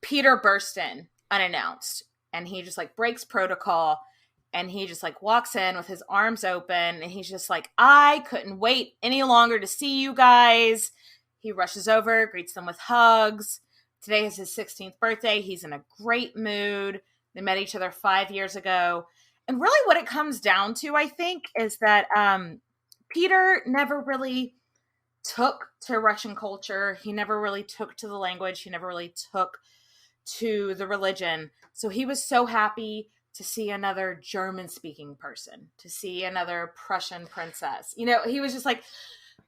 Peter burst in unannounced, and he just like breaks protocol, and he just like walks in with his arms open, and he's just like, I couldn't wait any longer to see you guys. He rushes over, greets them with hugs. Today is his 16th birthday. He's in a great mood. They met each other 5 years ago. And really what it comes down to, I think, is that Peter never really took to Russian culture. He never really took to the language. He never really took to the religion. So he was so happy to see another German-speaking person, to see another Prussian princess. He was just like,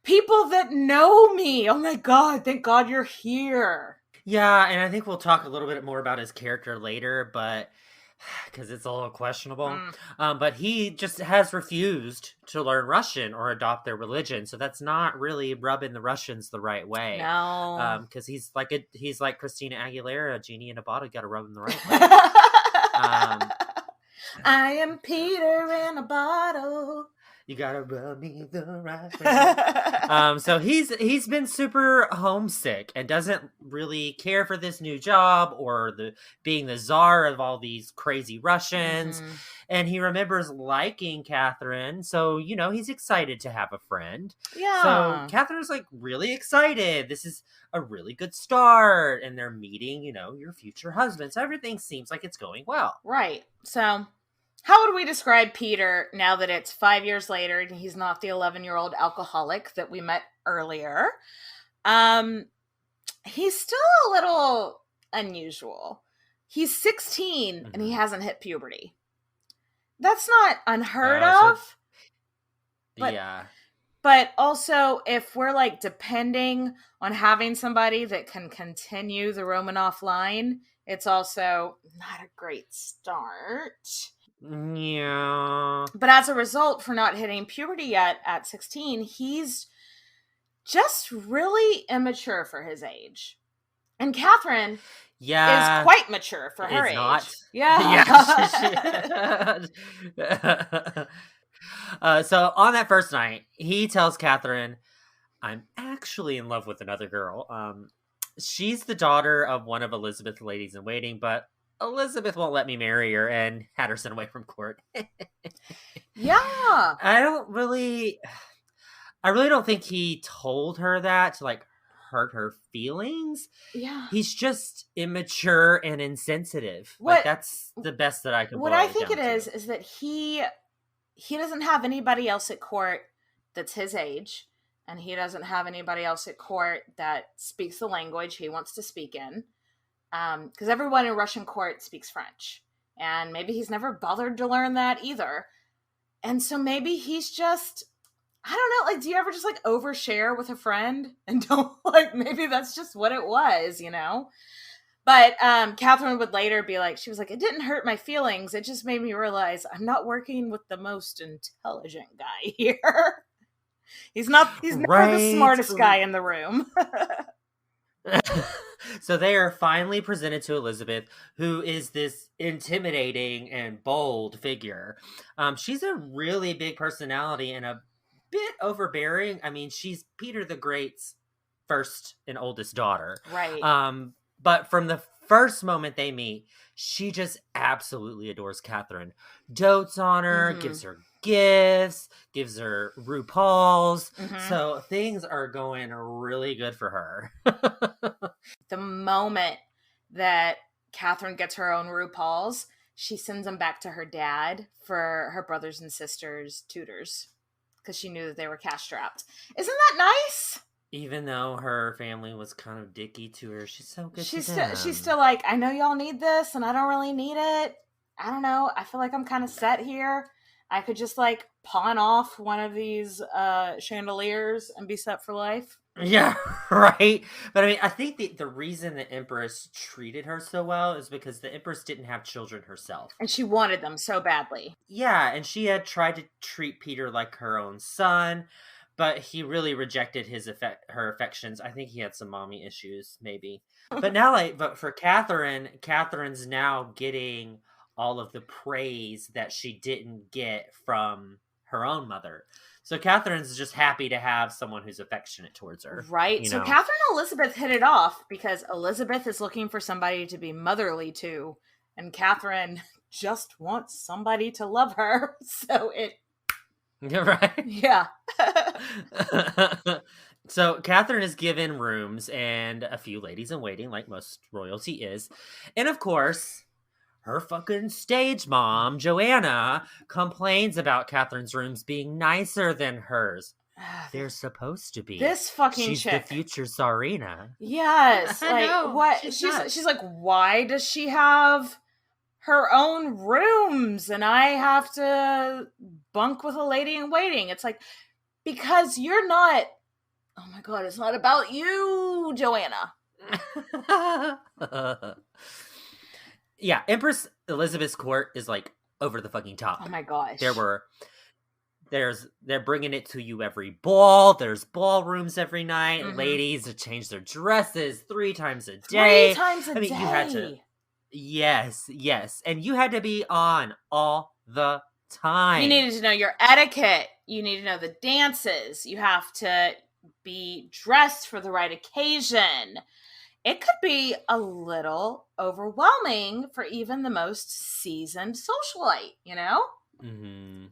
people that know me. Oh my God, thank God you're here. Yeah, and I think we'll talk a little bit more about his character later, but because it's a little questionable. But he just has refused to learn Russian or adopt their religion, so that's not really rubbing the Russians the right way. No, because he's like Christina Aguilera, genie in a bottle. Got to rub him the right way. I am Peter in a bottle. You gotta rub me the right way. So he's been super homesick and doesn't really care for this new job or being the czar of all these crazy Russians. Mhm. And he remembers liking Catherine, so he's excited to have a friend. Yeah. So Catherine's like really excited. This is a really good start, and they're meeting, your future husband. So everything seems like it's going well. Right. So how would we describe Peter now that it's 5 years later and he's not the 11-year-old alcoholic that we met earlier? He's still a little unusual. He's 16 and he hasn't hit puberty. That's not unheard of. Yeah. But also, if we're like depending on having somebody that can continue the Romanov line, it's also not a great start. Yeah. But as a result, for not hitting puberty yet at 16, he's just really immature for his age. And Catherine is quite mature for her age. Not. Yeah. So on that first night, he tells Catherine, I'm actually in love with another girl. She's the daughter of one of Elizabeth's ladies in waiting, but Elizabeth won't let me marry her and had her sent away from court. Yeah. I really don't think he told her that to like hurt her feelings. Yeah. He's just immature and insensitive. That's the best that I can. What I think it is that he doesn't have anybody else at court that's his age, and he doesn't have anybody else at court that speaks the language he wants to speak in. Because everyone in Russian court speaks French, and maybe he's never bothered to learn that either. And so maybe he's just, I don't know, like, do you ever just like overshare with a friend and don't like, maybe that's just what it was, But Catherine would later be like, she was like, it didn't hurt my feelings. It just made me realize I'm not working with the most intelligent guy here. He's never the smartest guy in the room. So they are finally presented to Elizabeth, who is this intimidating and bold figure. She's a really big personality and a bit overbearing. I mean, she's Peter the Great's first and oldest daughter. Right. But from the first moment they meet, she just absolutely adores Catherine. Dotes on her, gives her gifts, gives her RuPaul's. So things are going really good for her. The moment that Catherine gets her own RuPaul's, she sends them back to her dad for her brothers and sisters' tutors because she knew that they were cash-strapped. Isn't that nice? Even though her family was kind of dicky to her, she's so good she's to them. She's still like, I know y'all need this, and I don't really need it. I don't know. I feel like I'm kind of set here. I could just like pawn off one of these chandeliers and be set for life. Yeah, right. But I mean, I think the reason the Empress treated her so well is because the Empress didn't have children herself. And she wanted them so badly. Yeah, and she had tried to treat Peter like her own son, but he really rejected her affections. I think he had some mommy issues, maybe. But for Catherine's now getting all of the praise that she didn't get from her own mother. So Catherine's just happy to have someone who's affectionate towards her. Right. So Catherine and Elizabeth hit it off because Elizabeth is looking for somebody to be motherly to, and Catherine just wants somebody to love her. So Right. Yeah. So Catherine is given rooms and a few ladies in waiting, like most royalty is. And of course, her fucking stage mom, Joanna, complains about Catherine's rooms being nicer than hers. They're supposed to be. This fucking She's chick. The future Tsarina. Yes. I know. What? She's like, why does she have her own rooms and I have to bunk with a lady in waiting? It's like, because you're not, oh my God, it's not about you, Joanna. Yeah, Empress Elizabeth's court is like over the fucking top. Oh my gosh. They're bringing it to you every ball. There's ballrooms every night. Ladies to change their dresses 3 times a day. 3 times a day. You had to. Yes. And you had to be on all the time. You needed to know your etiquette. You need to know the dances. You have to be dressed for the right occasion. It could be a little overwhelming for even the most seasoned socialite, you know? Mm-hmm.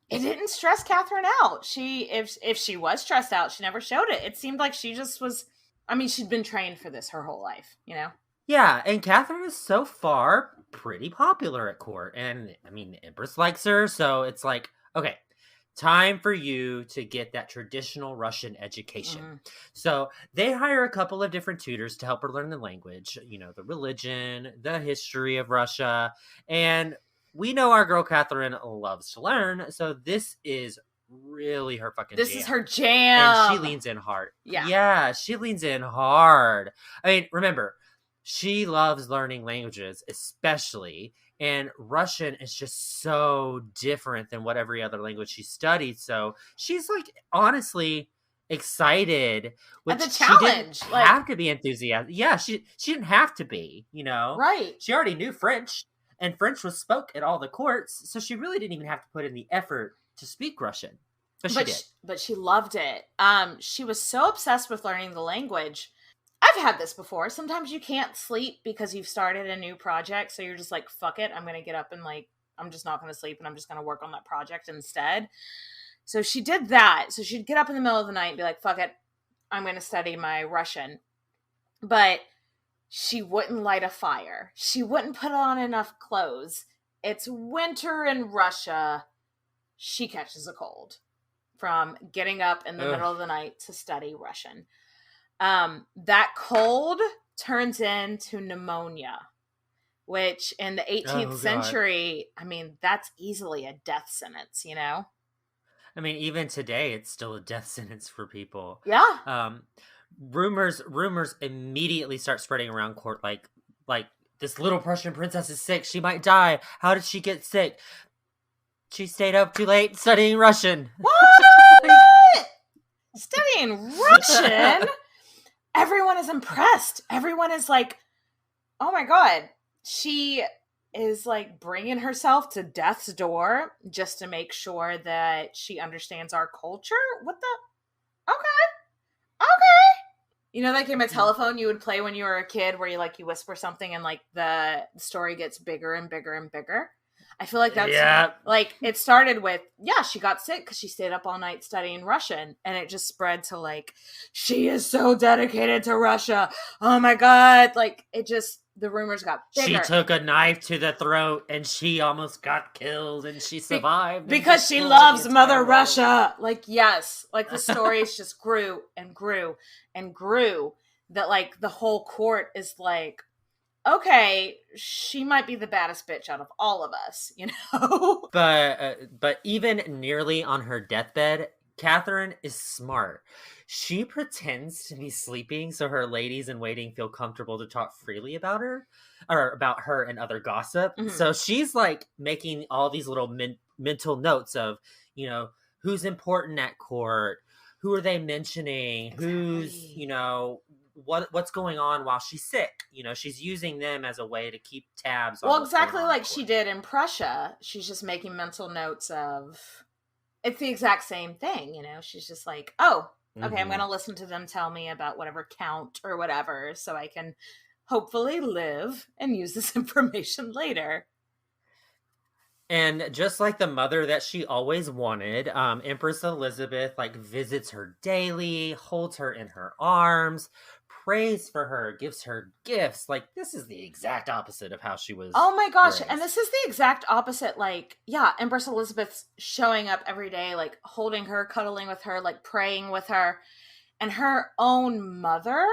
It didn't stress Catherine out. If she was stressed out, she never showed it. It seemed like she just was, I mean, she'd been trained for this her whole life, you know? Yeah, and Catherine is so far pretty popular at court. And, I mean, the Empress likes her, so it's like, okay, time for you to get that traditional Russian education. Mm-hmm. So they hire a couple of different tutors to help her learn the language, you know, the religion, the history of Russia. And we know our girl Catherine loves to learn, so this is really her fucking This jam. is her jam. And she leans in hard. Yeah, she leans in hard. I mean, remember, she loves learning languages, especially, and Russian is just so different than what every other language she studied. So she's like honestly excited, which the challenge. She didn't have to be enthusiastic. Yeah, she didn't have to be, you know. Right. She already knew French, and French was spoke at all the courts, so she really didn't even have to put in the effort to speak Russian. But she did. But she loved it. She was so obsessed with learning the language. I've had this before. Sometimes you can't sleep because you've started a new project, so you're just like, fuck it, I'm going to get up and like, I'm just not going to sleep and I'm just going to work on that project instead. So she did that. So she'd get up in the middle of the night and be like, fuck it, I'm going to study my Russian. But she wouldn't light a fire. She wouldn't put on enough clothes. It's winter in Russia. She catches a cold from getting up in the middle of the night to study Russian. That cold turns into pneumonia, which in the 18th century, I mean, that's easily a death sentence, you know? I mean, even today, it's still a death sentence for people. Yeah. Rumors immediately start spreading around court, like this little Prussian princess is sick. She might die. How did she get sick? She stayed up too late studying Russian. What? Studying Russian? Everyone is impressed. Everyone is like, oh my God. She is like bringing herself to death's door just to make sure that she understands our culture. What the? Okay. You know that game of telephone you would play when you were a kid where you whisper something and like the story gets bigger and bigger and bigger? I feel like that's like it started with, she got sick because she stayed up all night studying Russian, and it just spread to like, she is so dedicated to Russia. Oh my God. Like the rumors got bigger. She took a knife to the throat and she almost got killed and she survived. Because she loves Mother Russia. Like, yes. Like the stories just grew and grew and grew that like the whole court is like, okay, she might be the baddest bitch out of all of us, you know? But even nearly on her deathbed, Catherine is smart. She pretends to be sleeping so her ladies in waiting feel comfortable to talk freely about her, or about her and other gossip. Mm-hmm. So she's like making all these little mental notes of, you know, who's important at court, who are they mentioning, who's, you know, what's going on while she's sick. You know, she's using them as a way to keep tabs on. Well, exactly like she did in Prussia. She's just making mental notes of, it's the exact same thing, you know? She's just like, oh, okay, I'm going to listen to them tell me about whatever count or whatever so I can hopefully live and use this information later. And just like the mother that she always wanted, Empress Elizabeth like visits her daily, holds her in her arms, prays for her, gives her gifts. Like, this is the exact opposite of how she was. Oh my gosh. raised. And this is the exact opposite. Like, yeah, Empress Elizabeth's showing up every day, like holding her, cuddling with her, like praying with her. And her own mother,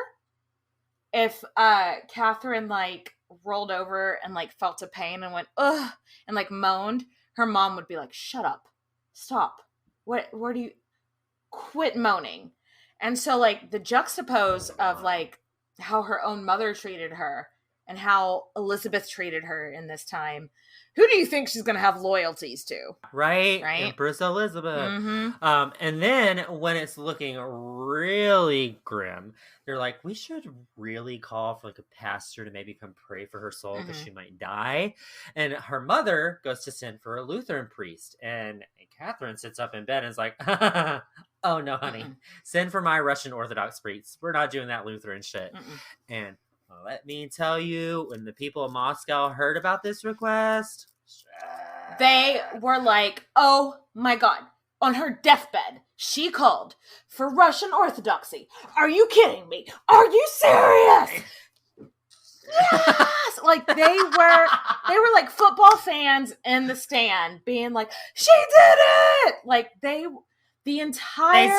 if Catherine like rolled over and like felt a pain and went, ugh, and like moaned, her mom would be like, shut up, stop. Where do you quit moaning? And so like the juxtapose of like how her own mother treated her and how Elizabeth treated her in this time, who do you think she's going to have loyalties to? Right? Right? Empress Elizabeth. Mm-hmm. And then when it's looking really grim, they're like, we should really call for like a pastor to maybe come pray for her soul because she might die. And her mother goes to send for a Lutheran priest. And Catherine sits up in bed and is like, oh no, honey, send for my Russian Orthodox priest. We're not doing that Lutheran shit. And let me tell you, when the people of Moscow heard about this request, they were like, oh my God. On her deathbed, she called for Russian Orthodoxy. Are you kidding me? Are you serious? Yes! Like they were like football fans in the stand being like, she did it! Like they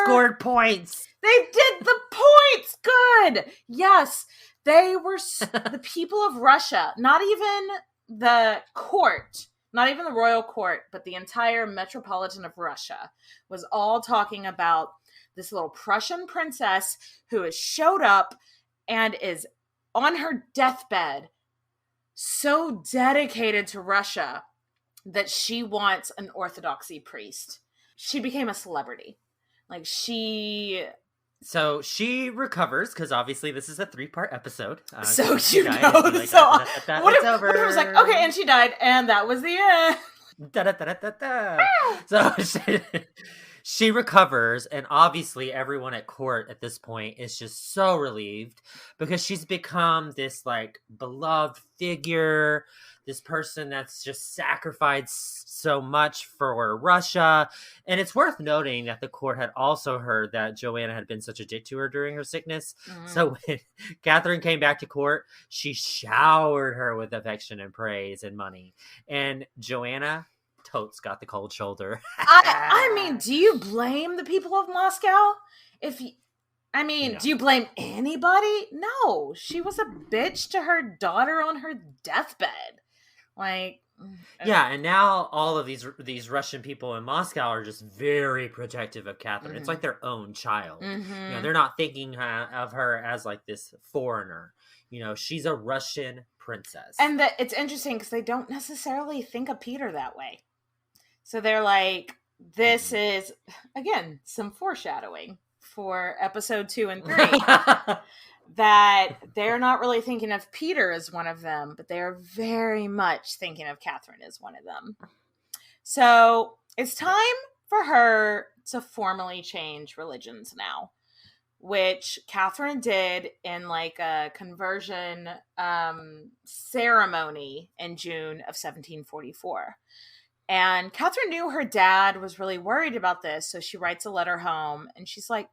scored points. They did the points. Good. Yes. They were the people of Russia, not even the court, not even the royal court, but the entire metropolitan of Russia was all talking about this little Prussian princess who has showed up and is on her deathbed so dedicated to Russia that she wants an Orthodoxy priest. She became a celebrity. So she recovers, because obviously this is a 3-part episode. So it's over. It was like, okay, and she died, and that was the end. So she recovers, and obviously everyone at court at this point is just so relieved because she's become this like beloved figure, this person that's just sacrificed so much for Russia. And it's worth noting that the court had also heard that Joanna had been such a dick to her during her sickness. So when Catherine came back to court, she showered her with affection and praise and money. And Joanna totes got the cold shoulder. I mean, do you blame the people of Moscow? No. Do you blame anybody? No, she was a bitch to her daughter on her deathbed. Like, yeah, and now all of these Russian people in Moscow are just very protective of Catherine. It's like their own child. You know, they're not thinking of her as like this foreigner. You know, she's a Russian princess. And it's interesting because they don't necessarily think of Peter that way. So they're like, this is, again, some foreshadowing for episode 2 and 3. That they're not really thinking of Peter as one of them, but they are very much thinking of Catherine as one of them. So it's time for her to formally change religions now, which Catherine did in like a conversion ceremony in June of 1744. And Catherine knew her dad was really worried about this, so she writes a letter home, and she's like,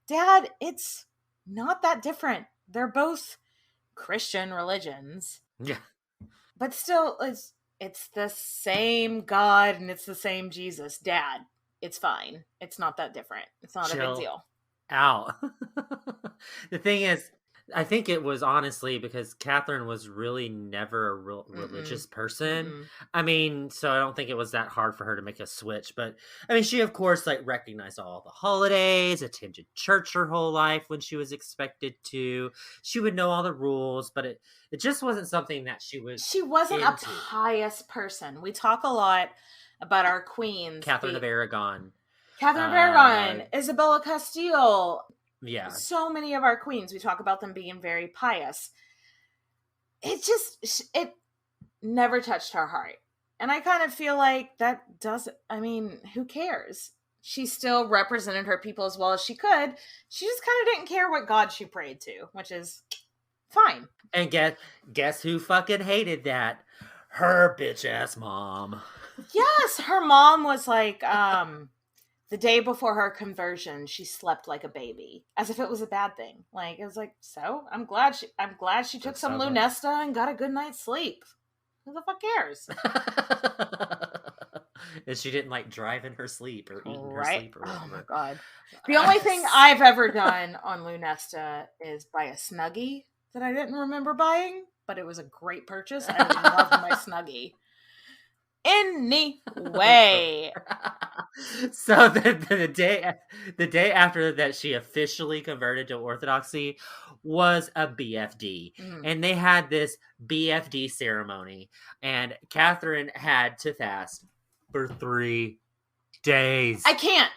Dad, it's not that different. They're both Christian religions. Yeah. But still, it's the same God and it's the same Jesus. Dad, it's fine. It's not that different. It's not a big deal. Out. The thing is, I think it was honestly because Catherine was really never a real religious person. I mean, so I don't think it was that hard for her to make a switch. But I mean, she of course like recognized all the holidays, attended church her whole life when she was expected to. She would know all the rules, but it just wasn't something that she was. She wasn't a pious person. We talk a lot about our queens. Catherine of Aragon, Isabella Castile. Yeah. So many of our queens, we talk about them being very pious. It never touched her heart. And I kind of feel like that doesn't, I mean, who cares? She still represented her people as well as she could. She just kind of didn't care what God she prayed to, which is fine. And guess who fucking hated that? Her bitch ass mom. Yes, her mom was like, the day before her conversion, she slept like a baby, as if it was a bad thing. Like, it was like, so I'm glad she took some Lunesta and got a good night's sleep. Who the fuck cares? And she didn't like drive in her sleep or eat in her sleep or whatever. Oh my God. The only thing I've ever done on Lunesta is buy a Snuggie that I didn't remember buying, but it was a great purchase. I love my Snuggie. Anyway. So the day after that she officially converted to Orthodoxy was a BFD. And they had this BFD ceremony. And Catherine had to fast for 3 days. I can't.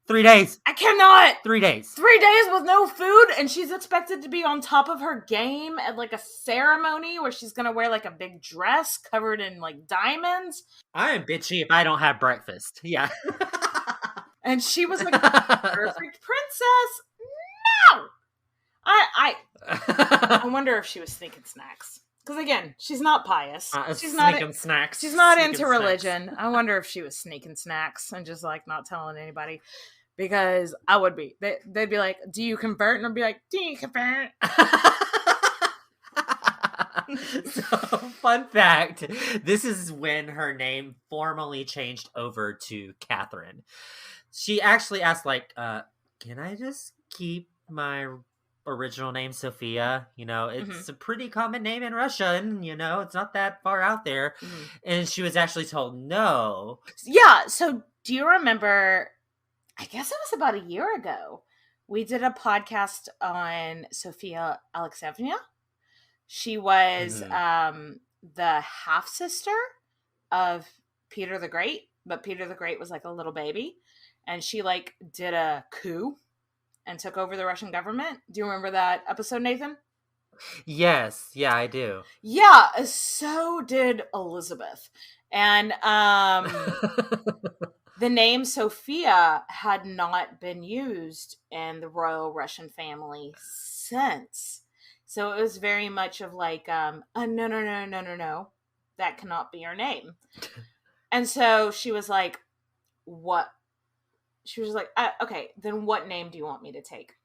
3 days. I cannot. 3 days. 3 days with no food, and she's expected to be on top of her game at like a ceremony where she's gonna wear like a big dress covered in like diamonds. I am bitchy if I don't have breakfast. Yeah. And she was like a perfect princess. No! I wonder if she was sneaking snacks. Because again, she's not pious. She's not snacks. She's not into religion. I wonder if she was sneaking snacks and just like not telling anybody. Because I would be. They'd be like, "Do you convert?" And I'd be like, "Do you convert?" So, fun fact, this is when her name formally changed over to Catherine. She actually asked, like, can I just keep my original name Sophia? You know, it's a pretty common name in Russia, and, you know, it's not that far out there. And she was actually told no. Yeah, so do you remember, I guess it was about a year ago, we did a podcast on Sophia Alexeyevna. She was the half-sister of Peter the Great, but Peter the Great was like a little baby. And she like did a coup and took over the Russian government. Do you remember that episode, Nathan? Yes. Yeah, I do. Yeah, so did Elizabeth. And the name Sophia had not been used in the royal Russian family since. So it was very much of like, no. That cannot be your name. And so she was like, what? She was like, okay, then what name do you want me to take?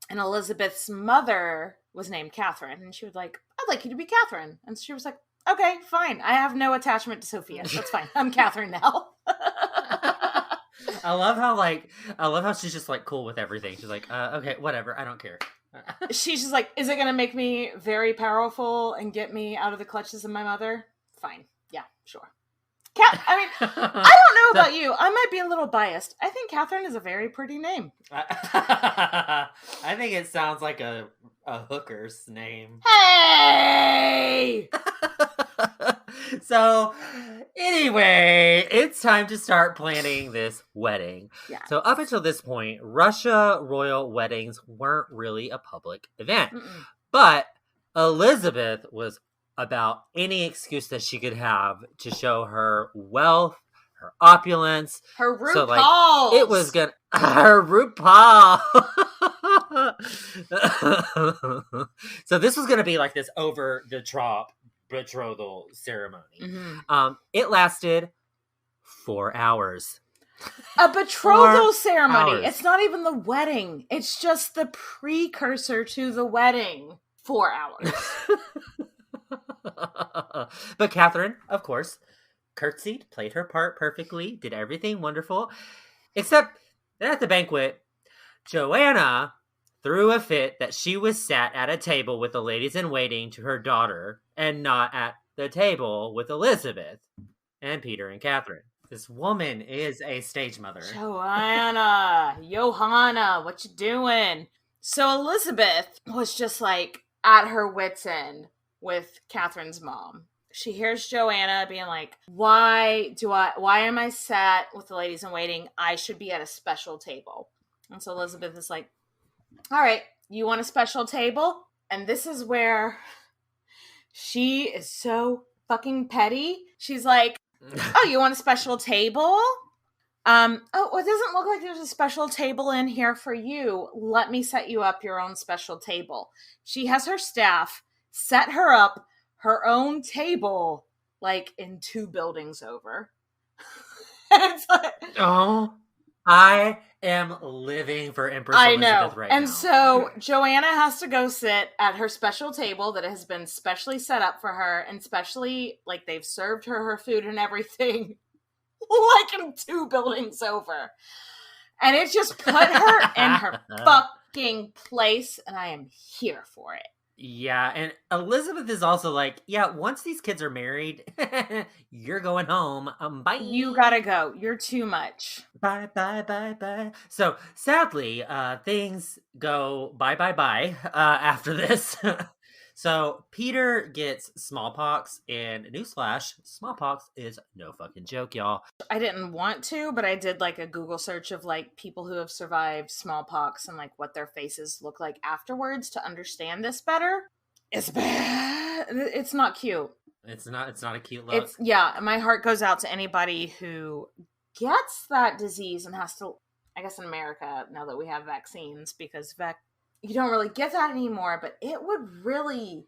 And Elizabeth's mother was named Catherine. And she was like, I'd like you to be Catherine. And she was like, okay, fine. I have no attachment to Sophia. That's fine. I'm Catherine now. I love how she's just like cool with everything. She's like, okay, whatever. I don't care. She's just like, is it going to make me very powerful and get me out of the clutches of my mother? Fine. Yeah, sure. I mean, I don't know about you. I might be a little biased. I think Catherine is a very pretty name. I think it sounds like a hooker's name. Hey! So, anyway, it's time to start planning this wedding. Yeah. So, up until this point, Russia royal weddings weren't really a public event. But Elizabeth was about any excuse that she could have to show her wealth, her opulence. Her RuPaul. So, like, it was gonna... Her RuPaul! So this was gonna be like this over-the-top betrothal ceremony. It lasted 4 hours. A betrothal ceremony. hours. It's not even the wedding. It's just the precursor to the wedding. 4 hours. But Catherine, of course, curtsied, played her part perfectly, did everything wonderful. Except that at the banquet, Joanna threw a fit that she was sat at a table with the ladies in waiting to her daughter and not at the table with Elizabeth and Peter and Catherine. This woman is a stage mother. Johanna, what you doing? So Elizabeth was just like at her wit's end with Catherine's mom. She hears Joanna being like, why am I sat with the ladies in waiting? I should be at a special table. And so Elizabeth is like, all right, you want a special table? And this is where she is so fucking petty. She's like, oh, you want a special table? Oh, it doesn't look like there's a special table in here for you. Let me set you up your own special table. She has her staff set her up her own table, like in 2 buildings over. And it's like, oh, I am living for Empress Elizabeth right now. And so Joanna has to go sit at her special table that has been specially set up for her, and specially, like, they've served her food and everything, like in 2 buildings over. And it just put her in her fucking place, and I am here for it. Yeah, and Elizabeth is also like, yeah, once these kids are married, you're going home. Bye. You gotta go. You're too much. Bye, bye, bye, bye. So sadly, things go bye, bye, bye after this. So Peter gets smallpox, and newsflash, smallpox is no fucking joke, y'all. I didn't want to, but I did like a Google search of like people who have survived smallpox and like what their faces look like afterwards to understand this better. It's bad. It's not cute. It's not a cute look. My heart goes out to anybody who gets that disease and has to, I guess in America, now that we have vaccines, because you don't really get that anymore, but it would really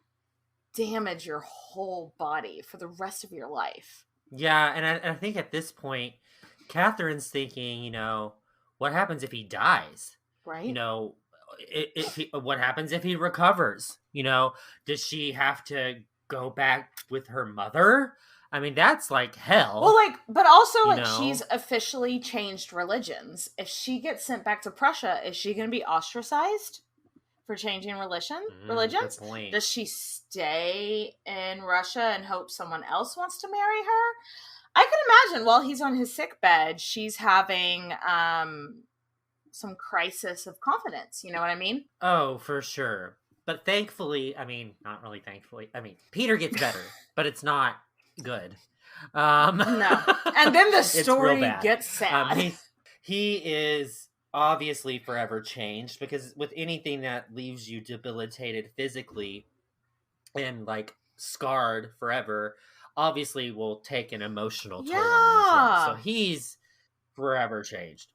damage your whole body for the rest of your life. Yeah, and I think at this point, Catherine's thinking, what happens if he dies? Right? What happens if he recovers? Does she have to go back with her mother? I mean, that's like hell. Well, but also, she's officially changed religions. If she gets sent back to Prussia, is she going to be ostracized for changing religions? Good point. Does she stay in Russia and hope someone else wants to marry her? I can imagine while he's on his sick bed, she's having some crisis of confidence. You know what I mean? Oh, for sure. But thankfully, not really thankfully. Peter gets better, but it's not good. No. And then the story gets sad. He is obviously forever changed, because with anything that leaves you debilitated physically and like scarred forever, obviously will take an emotional toll on you as well. So he's forever changed.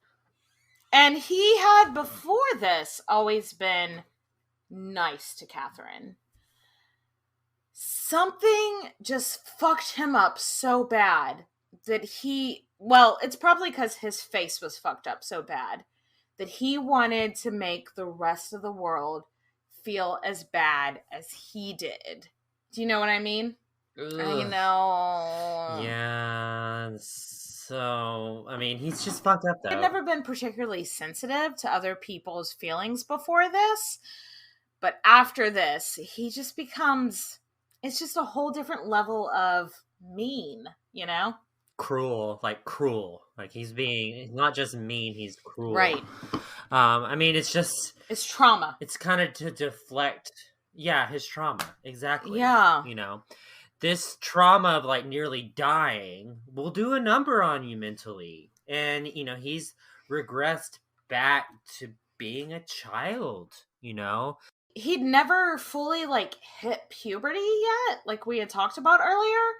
And he had before this always been nice to Catherine. Something just fucked him up so bad that it's probably because his face was fucked up so bad that he wanted to make the rest of the world feel as bad as he did. Do you know what I mean? Ugh. I know. Yeah. So, he's just fucked up, though. I've never been particularly sensitive to other people's feelings before this, but after this, he just becomes... It's just a whole different level of mean, Cruel. Like he's being not just mean, he's cruel. Right. It's trauma. It's kind of to deflect, his trauma. Exactly. Yeah. This trauma of like nearly dying will do a number on you mentally. And, he's regressed back to being a child, He'd never fully hit puberty yet, like we had talked about earlier.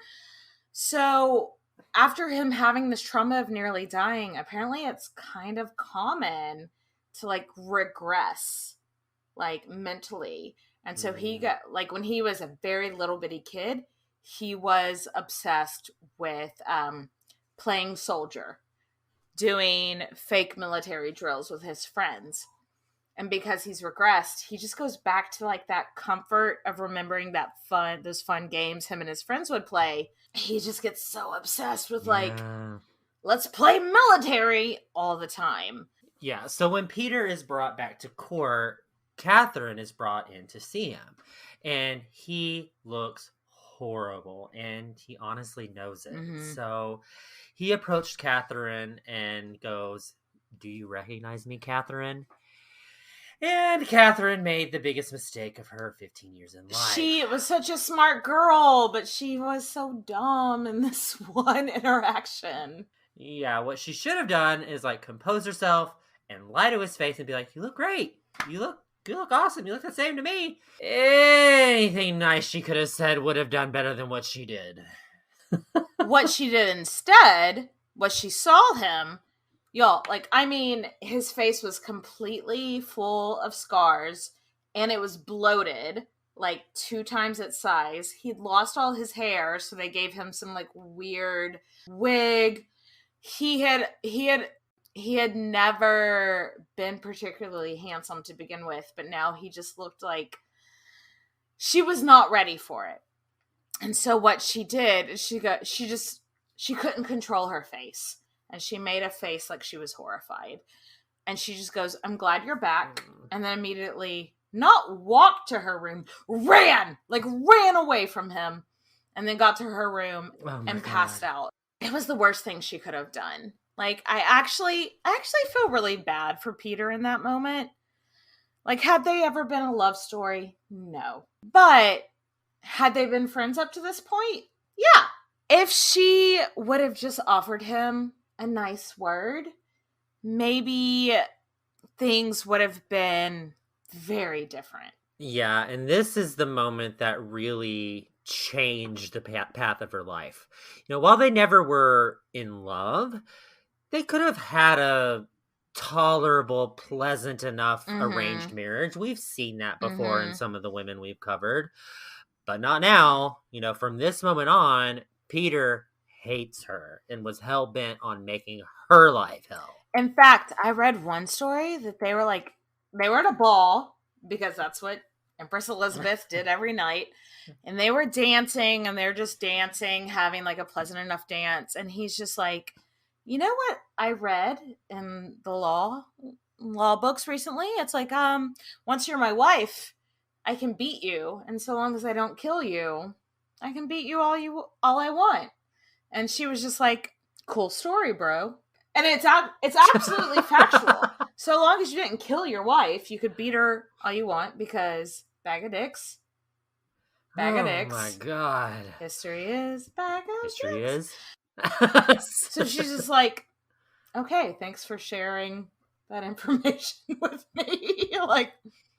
So after him having this trauma of nearly dying, apparently it's kind of common to regress mentally. And so he got when he was a very little bitty kid, he was obsessed with playing soldier, doing fake military drills with his friends. And because he's regressed, he just goes back to that comfort of remembering those fun games him and his friends would play. He just gets so obsessed with let's play military all the time. Yeah. So when Peter is brought back to court, Catherine is brought in to see him, and he looks horrible, and he honestly knows it. Mm-hmm. So he approached Catherine and goes, "Do you recognize me, Catherine?" And Catherine made the biggest mistake of her 15 years in life. She was such a smart girl, but she was so dumb in this one interaction. Yeah, what she should have done is compose herself and lie to his face and be like, "You look great. You look awesome. You look the same to me." Anything nice she could have said would have done better than what she did. What she did instead was she saw him. Y'all, his face was completely full of scars, and it was bloated, 2 times its size. He'd lost all his hair, so they gave him some, weird wig. He had never been particularly handsome to begin with, but now he just looked like she was not ready for it. And so what she did is she couldn't control her face. And she made a face like she was horrified. And she just goes, "I'm glad you're back." And then immediately not walked to her room, ran away from him, and then got to her room and passed out. It was the worst thing she could have done. Like, I actually feel really bad for Peter in that moment. Like, had they ever been a love story? No. But had they been friends up to this point? Yeah. If she would have just offered him a nice word, maybe things would have been very different. Yeah, and this is the moment that really changed the path of her life. You know, while they never were in love, they could have had a tolerable, pleasant enough arranged marriage. We've seen that before in some of the women we've covered, but not now. You know, from this moment on, Peter hates her and was hell-bent on making her life hell. In fact, I read one story that they were at a ball, because that's what Empress Elizabeth did every night. And they were dancing, and they're just dancing, having like a pleasant enough dance. And he's just like, you know what I read in the law books recently? It's like, once you're my wife, I can beat you. And so long as I don't kill you, I can beat you all I want. And she was just like, cool story, bro. And it's absolutely factual. So long as you didn't kill your wife, you could beat her all you want, because bag of dicks. Bag of dicks. Oh my God. History is bag of History dicks. is. So she's just like, okay, thanks for sharing that information with me. Like,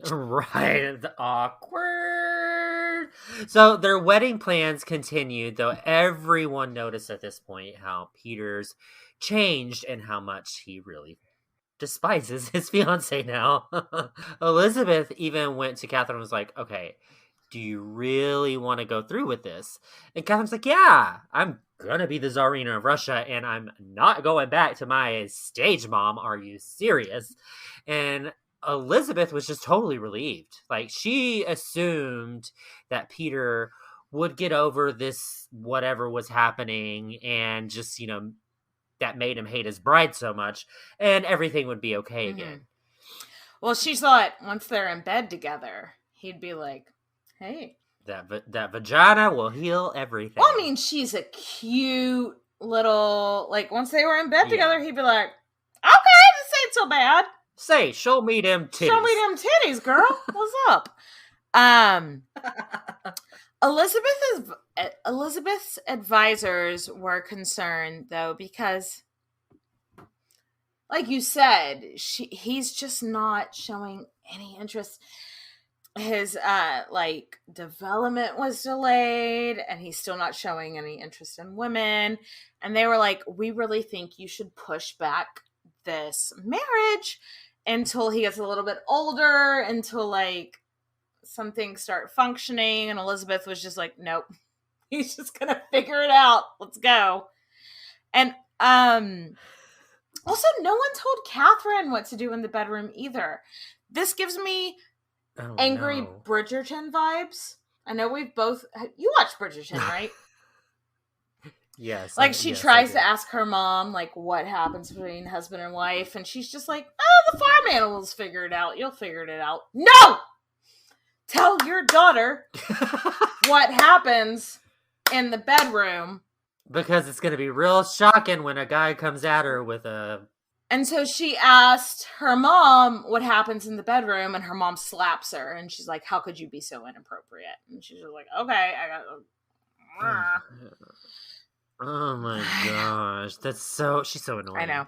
right, awkward. So their wedding plans continued, though everyone noticed at this point how Peter's changed and how much he really despises his fiance now. Elizabeth even went to Catherine and was like, okay, do you really want to go through with this? And Catherine's like, yeah, I'm gonna be the Tsarina of Russia, and I'm not going back to my stage mom. Are you serious? And Elizabeth was just totally relieved. Like, she assumed that Peter would get over this, whatever was happening, and just, you know, that made him hate his bride so much, and everything would be okay again. Well, she thought once they're in bed together, he'd be like, hey. That vagina will heal everything. Well, I mean, she's a cute little, like, once they were in bed together, he'd be like, okay, this ain't so bad. Say, show me them titties. Show me them titties, girl. What's up? Elizabeth's advisors were concerned, though, because, like you said, he's just not showing any interest. His development was delayed, and he's still not showing any interest in women. And they were like, we really think you should push back this marriage until he gets a little bit older, until like some things start functioning. And Elizabeth was just like, nope, he's just gonna figure it out. Let's go. And also, no one told Catherine what to do in the bedroom either. This gives me angry Bridgerton vibes. I know we've both... You watched Bridgerton, right? Yes. Like, she tries to ask her mom, like, what happens between husband and wife, and she's just like, oh, the farm animals figure it out. You'll figure it out. No! Tell your daughter what happens in the bedroom. Because it's going to be real shocking when a guy comes at her with a... And so she asked her mom what happens in the bedroom, and her mom slaps her, and she's like, how could you be so inappropriate? And she's just like, okay, I got... Oh my gosh. She's so annoying. I know.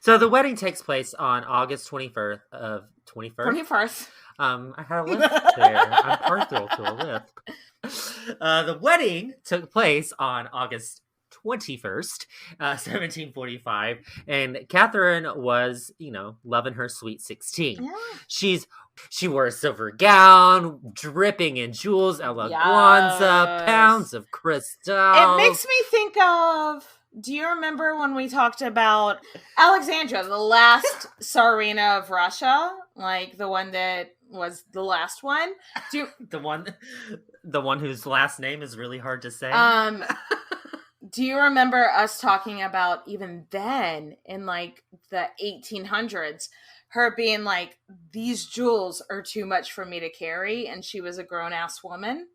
So the wedding takes place on August 21st of 21st? 21st. I had a lisp there. I'm partial to a lisp. The wedding took place on August 21st, 1745, and Catherine was, loving her sweet 16. Yeah. She wore a silver gown, dripping in jewels, a la guanza, pounds of crystal. It makes me think of... Do you remember when we talked about Alexandra, the last Tsarina of Russia? Like, the one that was the last one? The one whose last name is really hard to say? Do you remember us talking about, even then, in, like, the 1800s, her being like, these jewels are too much for me to carry, and she was a grown-ass woman.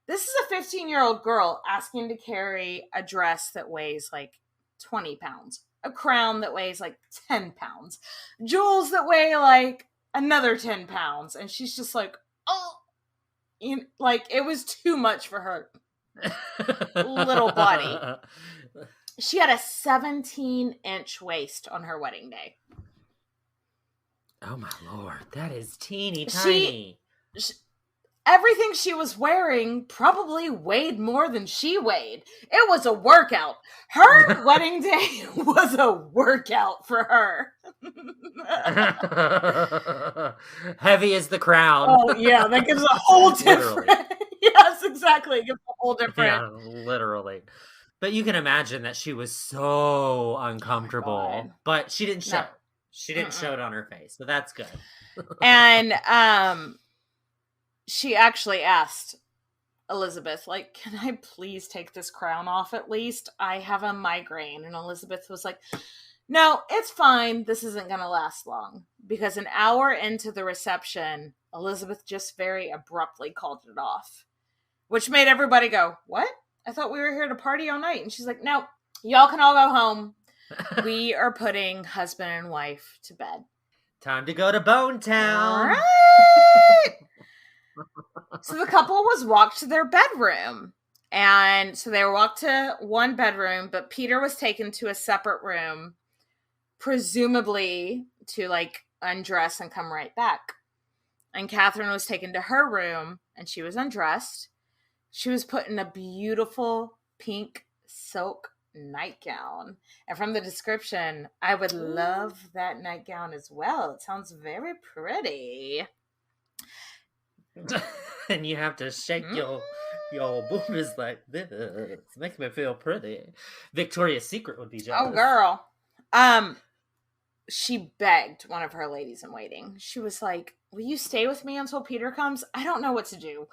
This is a 15-year-old girl asking to carry a dress that weighs like 20 pounds, a crown that weighs like 10 pounds, jewels that weigh like another 10 pounds, and she's just like, oh, like it was too much for her little body. She had a 17-inch waist on her wedding day. Oh my lord, that is teeny tiny. Everything she was wearing probably weighed more than she weighed. It was a workout. Her wedding day was a workout for her. Heavy as the crown. Oh, yeah, that gives a whole different... Yes, exactly. It gives a whole different... Yeah, literally. But you can imagine that she was so uncomfortable. But she didn't show. No. She didn't show it on her face. So that's good. And, she actually asked Elizabeth, like, can I please take this crown off at least? I have a migraine. And Elizabeth was like, no, it's fine. This isn't going to last long. Because an hour into the reception, Elizabeth just very abruptly called it off. Which made everybody go, what? I thought we were here to party all night. And she's like, no, y'all can all go home. We are putting husband and wife to bed. Time to go to Bone Town. All right. So the couple was walked to their bedroom. And so they were walked to one bedroom, but Peter was taken to a separate room, presumably to like undress and come right back. And Catherine was taken to her room and she was undressed. She was put in a beautiful pink silk nightgown. And from the description, I would love that nightgown as well. It sounds very pretty. And you have to shake your boobies like this. It makes me feel pretty. Victoria's Secret would be jealous. Oh, girl. She begged one of her ladies in waiting. She was like, will you stay with me until Peter comes? I don't know what to do.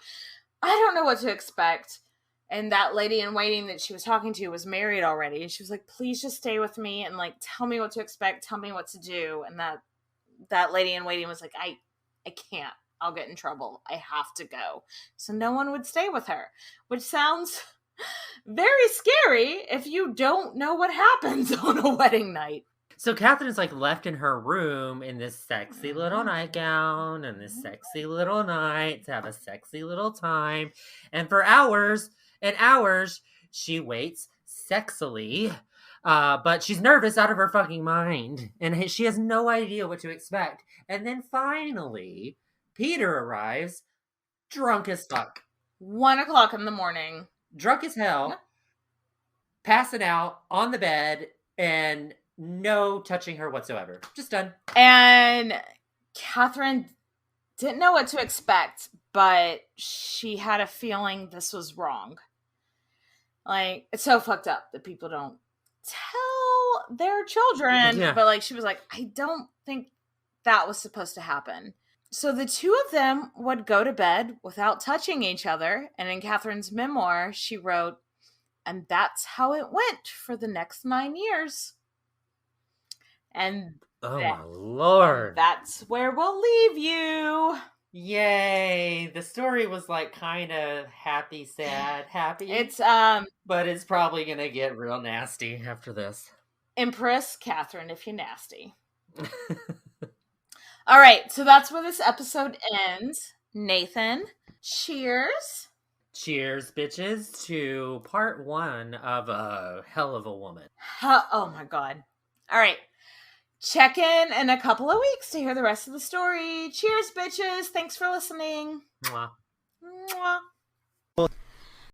I don't know what to expect. And that lady in waiting that she was talking to was married already. And she was like, please just stay with me and like, tell me what to expect. Tell me what to do. And that lady in waiting was like, I can't. I'll get in trouble. I have to go. So no one would stay with her, which sounds very scary if you don't know what happens on a wedding night. So Catherine's like left in her room in this sexy little nightgown and this sexy little night to have a sexy little time. And for hours and hours, she waits sexily. But she's nervous out of her fucking mind. And she has no idea what to expect. And then finally, Peter arrives, drunk as fuck. 1:00 in the morning. Drunk as hell. Passing out on the bed and no touching her whatsoever. Just done. And Catherine didn't know what to expect, but she had a feeling this was wrong. Like, it's so fucked up that people don't tell their children. Yeah. But, like, she was like, I don't think that was supposed to happen. So the two of them would go to bed without touching each other. And in Catherine's memoir, she wrote, and that's how it went for the next 9 years. And my lord, that's where we'll leave you. Yay. The story was like kind of happy, sad, happy. It's but it's probably gonna get real nasty after this. Empress Catherine if you're nasty. All right, so that's where this episode ends. Nathan, cheers. Cheers, bitches, to part 1 of A Hell of a Woman. Oh my god. All right. Check in a couple of weeks to hear the rest of the story. Cheers, bitches. Thanks for listening. Mwah. Mwah.